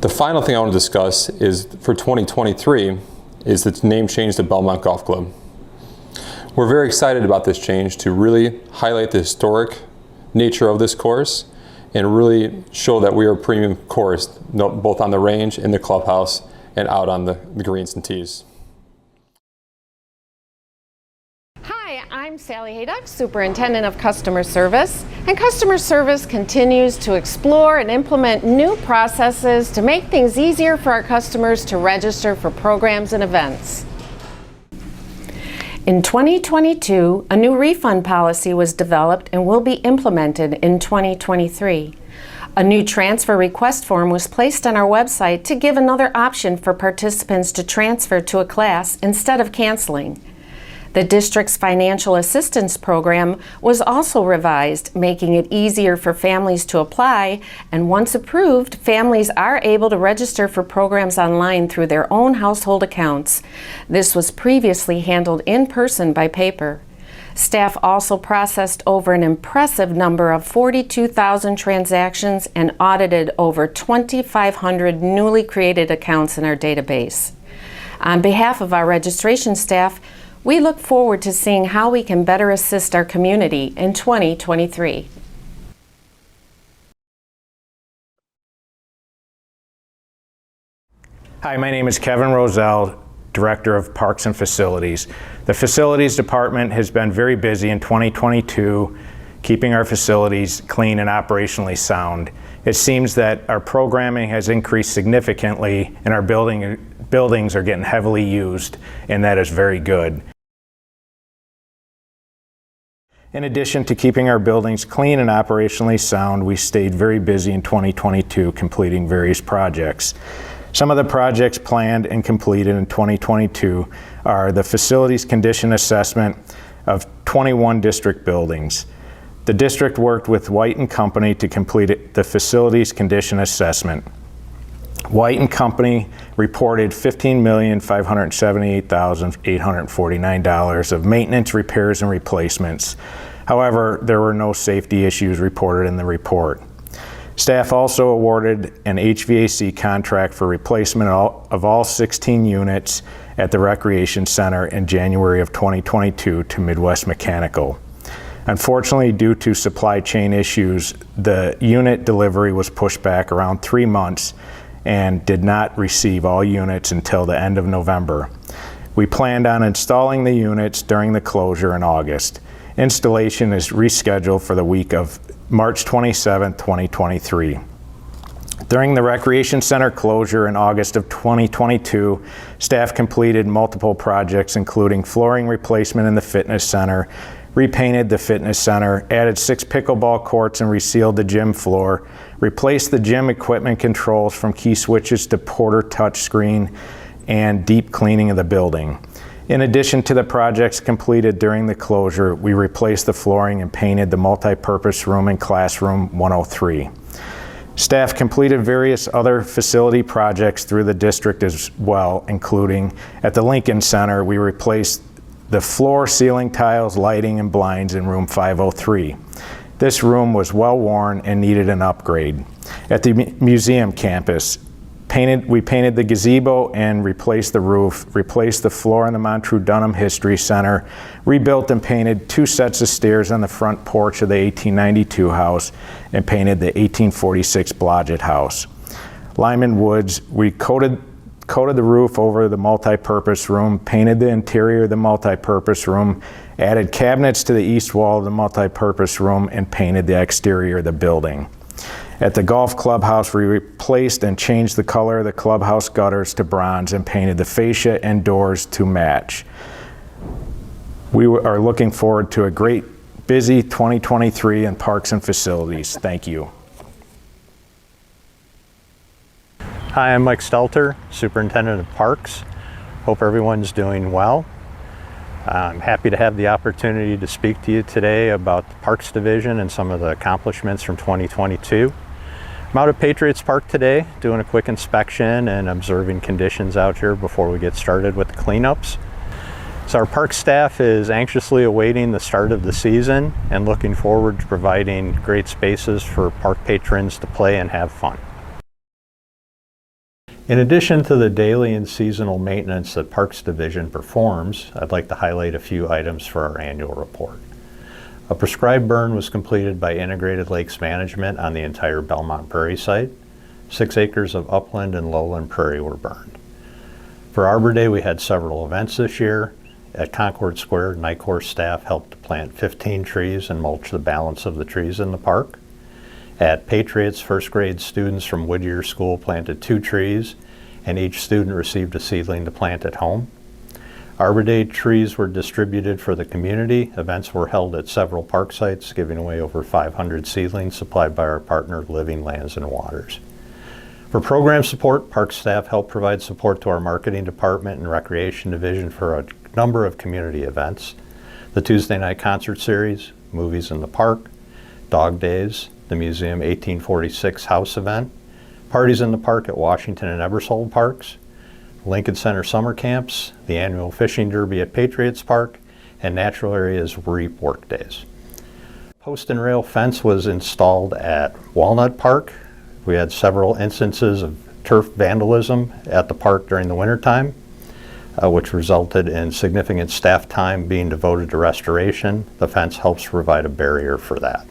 The final thing I want to discuss is for 2023 is the name change to Belmont Golf Club. We're very excited about this change to really highlight the historic nature of this course and really show that we are a premium course, both on the range, in the clubhouse, and out on the greens and tees.
Hi, I'm Sally Haydock, Superintendent of Customer Service, and Customer Service continues to explore and implement new processes to make things easier for our customers to register for programs and events. In 2022, a new refund policy was developed and will be implemented in 2023. A new transfer request form was placed on our website to give another option for participants to transfer to a class instead of canceling. The district's financial assistance program was also revised, making it easier for families to apply, and once approved, families are able to register for programs online through their own household accounts. This was previously handled in person by paper. Staff also processed over an impressive number of 42,000 transactions and audited over 2,500 newly created accounts in our database. On behalf of our registration staff, we look forward to seeing how we can better assist our community in 2023.
Hi, my name is Kevin Roselle, Director of Parks and Facilities. The Facilities Department has been very busy in 2022, keeping our facilities clean and operationally sound. It seems that our programming has increased significantly and our buildings are getting heavily used, and that is very good. In addition to keeping our buildings clean and operationally sound, we stayed very busy in 2022 completing various projects. Some of the projects planned and completed in 2022 are the facilities condition assessment of 21 district buildings. The district worked with White & Company to complete the facilities condition assessment. White & Company reported $15,578,849 of maintenance, repairs, and replacements. However, there were no safety issues reported in the report. Staff also awarded an HVAC contract for replacement of all 16 units at the Recreation Center in January of 2022 to Midwest Mechanical. Unfortunately, due to supply chain issues, the unit delivery was pushed back around 3 months and did not receive all units until the end of November. We planned on installing the units during the closure in August. Installation is rescheduled for the week of March 27, 2023. During the Recreation Center closure in August of 2022, staff completed multiple projects, including flooring replacement in the fitness center, repainted the fitness center, added 6 pickleball courts and resealed the gym floor, replaced the gym equipment controls from key switches to Porter touchscreen, and deep cleaning of the building. In addition to the projects completed during the closure, we replaced the flooring and painted the multi-purpose room and classroom 103. Staff completed various other facility projects through the district as well, including at the Lincoln Center, we replaced the floor, ceiling tiles, lighting, and blinds in room 503. This room was well worn and needed an upgrade. At the museum campus, we painted the gazebo and replaced the roof, replaced the floor in the Montreux Dunham History Center, rebuilt and painted 2 sets of stairs on the front porch of the 1892 house, and painted the 1846 Blodgett house. Lyman Woods, we coated the roof over the multi-purpose room, painted the interior of the multi-purpose room, added cabinets to the east wall of the multi-purpose room, and painted the exterior of the building. At the golf clubhouse, we replaced and changed the color of the clubhouse gutters to bronze and painted the fascia and doors to match. We are looking forward to a great, busy 2023 in parks and facilities. Thank you.
Hi, I'm Mike Stelter, Superintendent of Parks. Hope everyone's doing well. I'm happy to have the opportunity to speak to you today about the Parks Division and some of the accomplishments from 2022. I'm out at Patriots Park today doing a quick inspection and observing conditions out here before we get started with the cleanups. So our park staff is anxiously awaiting the start of the season and looking forward to providing great spaces for park patrons to play and have fun. In addition to the daily and seasonal maintenance that Parks Division performs, I'd like to highlight a few items for our annual report. A prescribed burn was completed by Integrated Lakes Management on the entire Belmont Prairie site. 6 acres of upland and lowland prairie were burned. For Arbor Day, we had several events this year. At Concord Square, Night Course staff helped to plant 15 trees and mulch the balance of the trees in the park. At Patriots, first grade students from Whittier School planted 2 trees, and each student received a seedling to plant at home. Arbor Day trees were distributed for the community. Events were held at several park sites, giving away over 500 seedlings supplied by our partner, Living Lands and Waters. For program support, park staff helped provide support to our marketing department and recreation division for a number of community events. The Tuesday night concert series, Movies in the Park, Dog Days, the Museum 1846 House event, parties in the park at Washington and Ebersole Parks, Lincoln Center summer camps, the annual fishing derby at Patriots Park, and Natural Areas REAP work days. Post and rail fence was installed at Walnut Park. We had several instances of turf vandalism at the park during the wintertime, which resulted in significant staff time being devoted to restoration. The fence helps provide a barrier for that.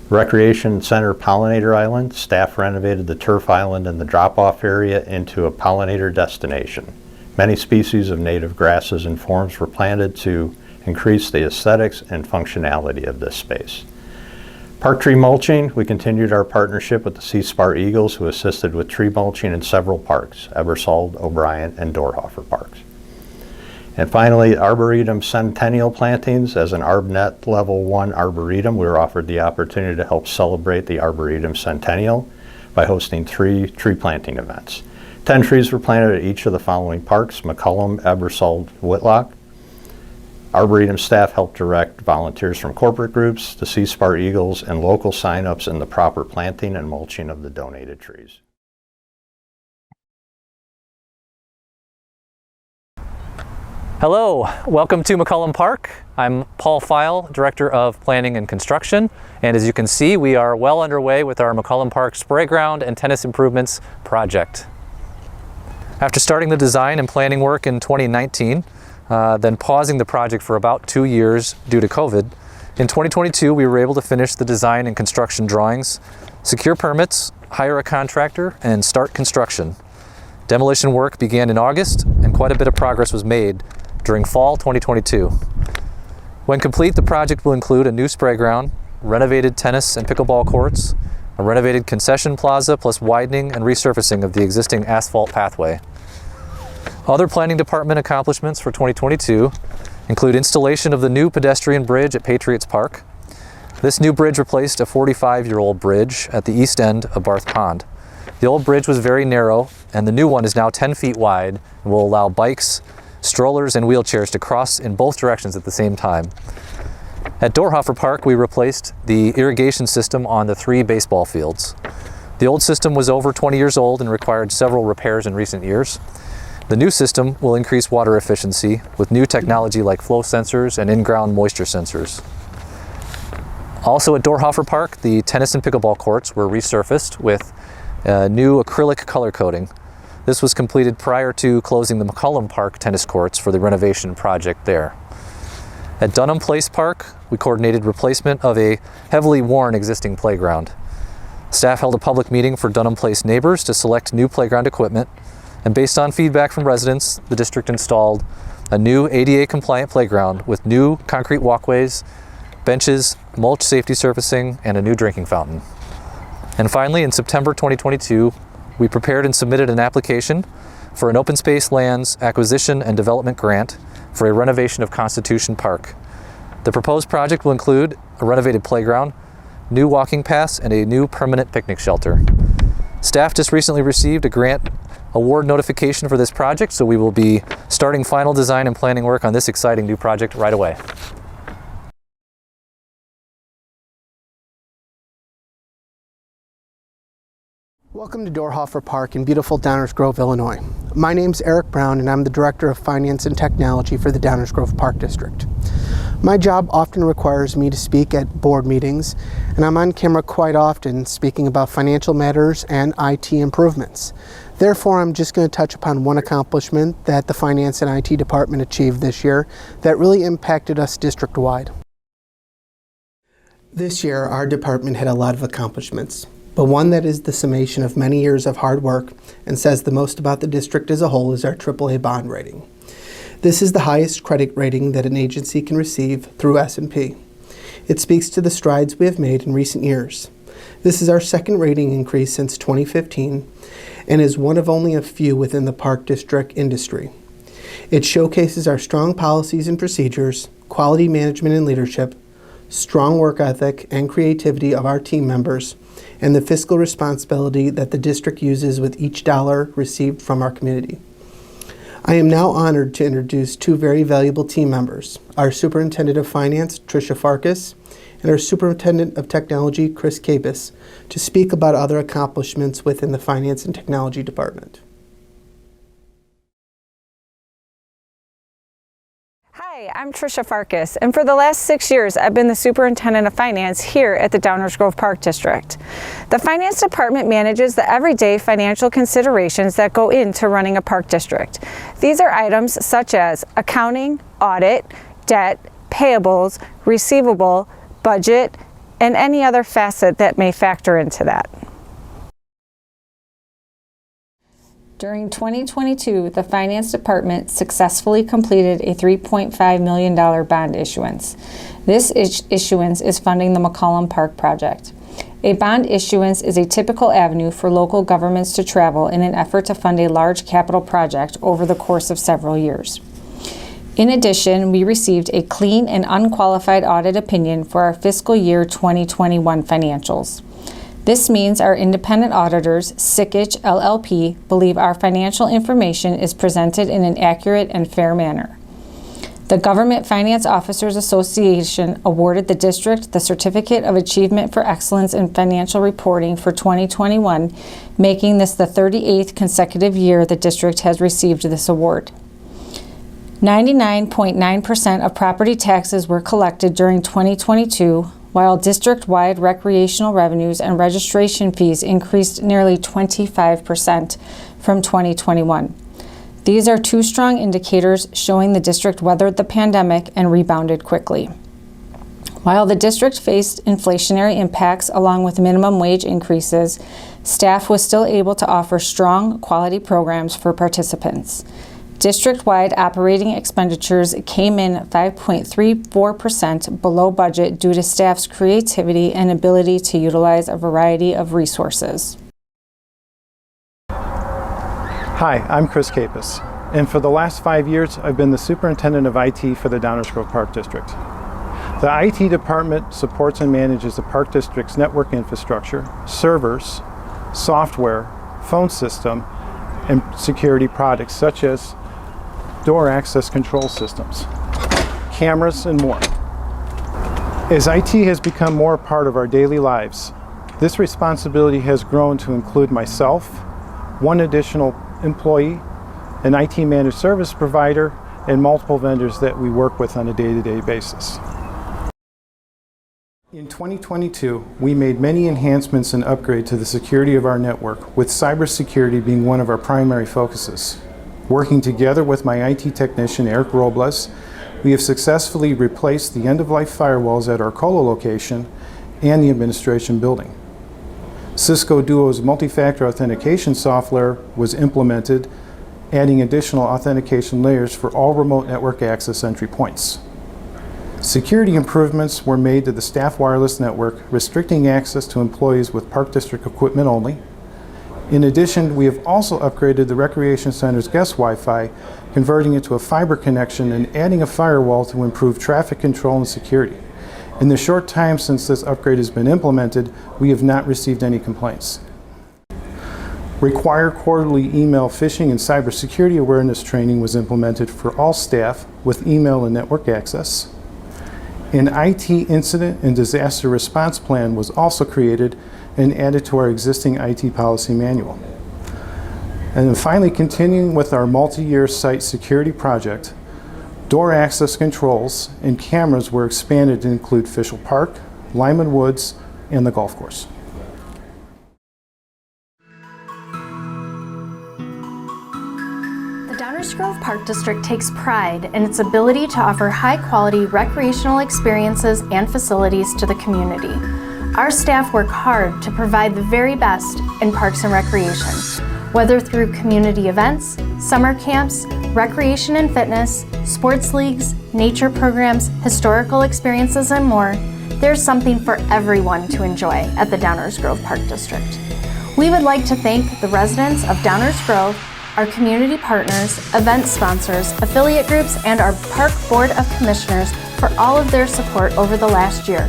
Recreation Center Pollinator Island, staff renovated the turf island and the drop-off area into a pollinator destination. Many species of native grasses and forms were planted to increase the aesthetics and functionality of this space. Park tree mulching, we continued our partnership with the Sea Spar Eagles, who assisted with tree mulching in several parks, Ebersole, O'Brien, and Dorhofer parks. And finally, Arboretum Centennial plantings. As an ArbNet Level 1 Arboretum, we were offered the opportunity to help celebrate the Arboretum Centennial by hosting 3 tree planting events. 10 trees were planted at each of the following parks: McCullum, Ebersole, Whitlock. Arboretum staff helped direct volunteers from corporate groups, the Sea Spar Eagles, and local sign-ups in the proper planting and mulching of the donated trees.
Hello, welcome to McCullum Park. I'm Paul Feil, Director of Planning and Construction, and as you can see, we are well underway with our McCullum Park Spray Ground and Tennis Improvements project. After starting the design and planning work in 2019, then pausing the project for about 2 years due to COVID, in 2022 we were able to finish the design and construction drawings, secure permits, hire a contractor, and start construction. Demolition work began in August, and quite a bit of progress was made during fall 2022. When complete, the project will include a new spray ground, renovated tennis and pickleball courts, a renovated concession plaza, plus widening and resurfacing of the existing asphalt pathway. Other planning department accomplishments for 2022 include installation of the new pedestrian bridge at Patriots Park. This new bridge replaced a 45-year-old bridge at the east end of Barth Pond. The old bridge was very narrow, and the new one is now 10 feet wide and will allow bikes, strollers, and wheelchairs to cross in both directions at the same time. At Dorhofer Park, we replaced the irrigation system on the 3 baseball fields. The old system was over 20 years old and required several repairs in recent years. The new system will increase water efficiency with new technology like flow sensors and in-ground moisture sensors. Also at Dorhofer Park, the tennis and pickleball courts were resurfaced with new acrylic color coating. This was completed prior to closing the McCollum Park tennis courts for the renovation project there. At Dunham Place Park, we coordinated replacement of a heavily worn existing playground. Staff held a public meeting for Dunham Place neighbors to select new playground equipment, and based on feedback from residents, the district installed a new ADA-compliant playground with new concrete walkways, benches, mulch safety surfacing, and a new drinking fountain. And finally, in September 2022, we prepared and submitted an application for an open space lands acquisition and development grant for a renovation of Constitution Park. The proposed project will include a renovated playground, new walking paths, and a new permanent picnic shelter. Staff just recently received a grant award notification for this project, so we will be starting final design and planning work on this exciting new project right away.
Welcome to Dorhofer Park in beautiful Downers Grove, Illinois. My name's Eric Brown and I'm the Director of Finance and Technology for the Downers Grove Park District. My job often requires me to speak at board meetings, and I'm on camera quite often speaking about financial matters and IT improvements. Therefore, I'm just going to touch upon one accomplishment that the Finance and IT Department achieved this year that really impacted us district-wide. This year, our department had a lot of accomplishments, but one that is the summation of many years of hard work and says the most about the district as a whole is our AAA bond rating. This is the highest credit rating that an agency can receive through S&P. It speaks to the strides we have made in recent years. This is our second rating increase since 2015 and is one of only a few within the Park District industry. It showcases our strong policies and procedures, quality management and leadership, strong work ethic and creativity of our team members, and the fiscal responsibility that the district uses with each dollar received from our community. I am now honored to introduce 2 very valuable team members, our Superintendent of Finance, Tricia Farkas, and our Superintendent of Technology, Chris Capus, to speak about other accomplishments within the Finance and Technology Department.
Hi, I'm Tricia Farkas, and for the last 6 years, I've been the Superintendent of Finance here at the Downers Grove Park District. The Finance Department manages the everyday financial considerations that go into running a park district. These are items such as accounting, audit, debt, payables, receivable, budget, and any other facet that may factor into that. During 2022, the Finance Department successfully completed a $3.5 million bond issuance. This issuance is funding the McCollum Park project. A bond issuance is a typical avenue for local governments to travel in an effort to fund a large capital project over the course of several years. In addition, we received a clean and unqualified audit opinion for our fiscal year 2021 financials. This means our independent auditors, Sikich LLP, believe our financial information is presented in an accurate and fair manner. The Government Finance Officers Association awarded the district the Certificate of Achievement for Excellence in Financial Reporting for 2021, making this the 38th consecutive year the district has received this award. 99.9% of property taxes were collected during 2022, while district-wide recreational revenues and registration fees increased nearly 25% from 2021. These are 2 strong indicators showing the district weathered the pandemic and rebounded quickly. While the district faced inflationary impacts along with minimum wage increases, staff was still able to offer strong quality programs for participants. District-wide operating expenditures came in 5.34% below budget due to staff's creativity and ability to utilize a variety of resources.
Hi, I'm Chris Capus, and for the last 5 years, I've been the superintendent of IT for the Downers Grove Park District. The IT department supports and manages the Park District's network infrastructure, servers, software, phone system, and security products such as door access control systems, cameras, and more. As IT has become more a part of our daily lives, this responsibility has grown to include myself, one additional employee, an IT managed service provider, and multiple vendors that we work with on a day-to-day basis. In 2022, we made many enhancements and upgrades to the security of our network, with cybersecurity being one of our primary focuses. Working together with my IT technician, Eric Robles, we have successfully replaced the end-of-life firewalls at our Colo location and the administration building. Cisco Duo's multi-factor authentication software was implemented, adding additional authentication layers for all remote network access entry points. Security improvements were made to the staff wireless network, restricting access to employees with Park District equipment only. In addition, we have also upgraded the Recreation Center's guest Wi-Fi, converting it to a fiber connection and adding a firewall to improve traffic control and security. In the short time since this upgrade has been implemented, we have not received any complaints. Required quarterly email phishing and cybersecurity awareness training was implemented for all staff with email and network access. An IT incident and disaster response plan was also created and added to our existing IT policy manual. And then finally, continuing with our multi-year site security project, door access controls and cameras were expanded to include Fishel Park, Lyman Woods, and the golf course.
The Downers Grove Park District takes pride in its ability to offer high-quality recreational experiences and facilities to the community. Our staff work hard to provide the very best in parks and recreation, whether through community events, summer camps, recreation and fitness, sports leagues, nature programs, historical experiences, and more. There's something for everyone to enjoy at the Downers Grove Park District. We would like to thank the residents of Downers Grove, our community partners, event sponsors, affiliate groups, and our Park Board of Commissioners for all of their support over the last year.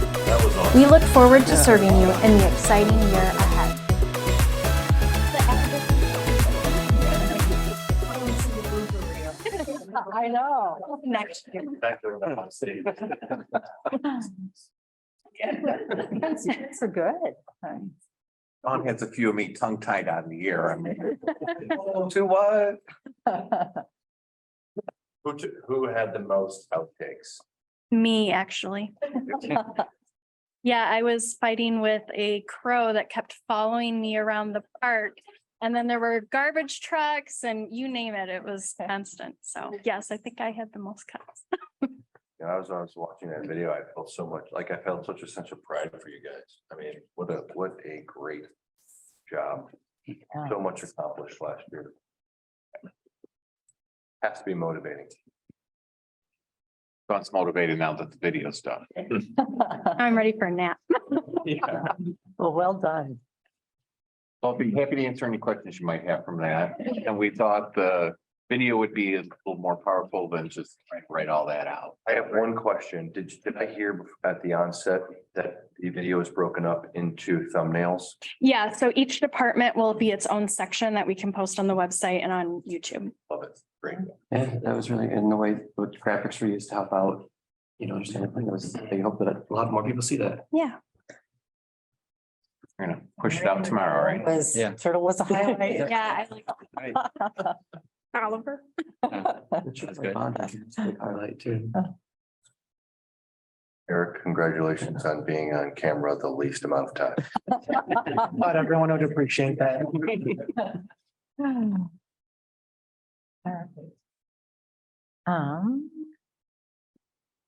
We look forward to serving you in the exciting year ahead.
I know. Next year. That's so good.
Don has a few of me tongue tied on the ear. I mean, to what? Who had the most outtakes?
Me, actually. Yeah, I was fighting with a crow that kept following me around the park. And then there were garbage trucks and you name it, it was constant. So yes, I think I had the most cuts.
Yeah, I was watching that video. I felt so much, like I felt such a sense of pride for you guys. I mean, what a great job. So much accomplished last year. Has to be motivating.
So it's motivated now that the video's done.
I'm ready for a nap.
Yeah.
Well done.
I'll be happy to answer any questions you might have from that. And we thought the video would be a little more powerful than just write all that out.
I have one question. Did I hear at the onset that the video is broken up into thumbnails?
Yeah, so each department will be its own section that we can post on the website and on YouTube.
Love it. Great.
Yeah, that was really good in the way the graphics were used to help out, understand it. They hope that a lot more people see that.
Yeah.
We're gonna push it out tomorrow, right?
Turtle was a highlight.
Yeah, I like Oliver.
That's good. Highlight too.
Eric, congratulations on being on camera the least amount of time.
But everyone would appreciate that.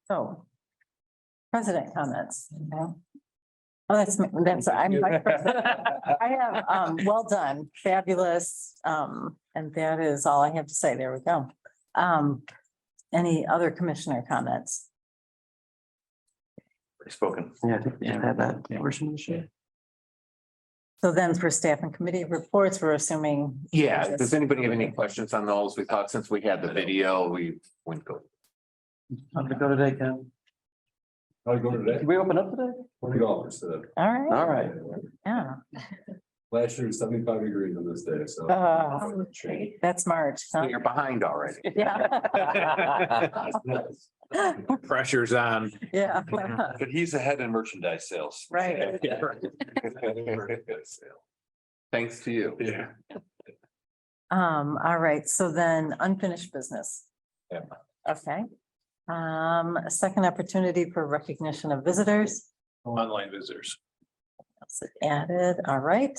So, president comments. Oh, that's I'm vice president. I have well done, fabulous, and that is all I have to say. There we go. Any other commissioner comments?
Spoken.
Yeah, I think we just had that portion of the show.
So then for staff and committee reports, we're assuming.
Yeah, does anybody have any questions on those? We thought since we had the video, we went go.
How'd it go today, Ken?
How'd it go today?
Did we open up today?
$20 today.
All right.
All right.
Yeah.
Last year was 75 degrees on this day, so.
That's March. huh?
You're behind already.
Yeah.
Pressure's on.
Yeah.
But he's ahead in merchandise sales.
Right.
Thanks to you.
Yeah.
All right, so then unfinished business.
Yeah.
Okay. A second opportunity for recognition of visitors.
Online visitors.
That's added, all right.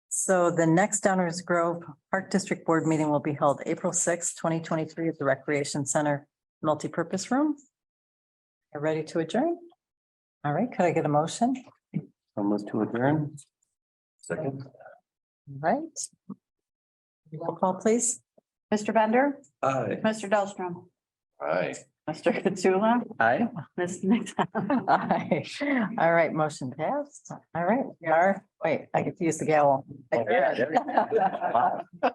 So the next Downers Grove Park District Board meeting will be held April 6th, 2023 at the Recreation Center Multipurpose Room. Are ready to adjourn? All right, could I get a motion?
Almost to adjourn.
Second.
All right. Roll call, please.
Mr. Bender,
Aye.
Mr. Dahlstrom,
Aye.
Mr. Katsula,
Aye.
Ms. Nixon.
Aye. All right, motion passed. All right, we are, wait, I get to use the gavel.
Oh, yeah, there you go.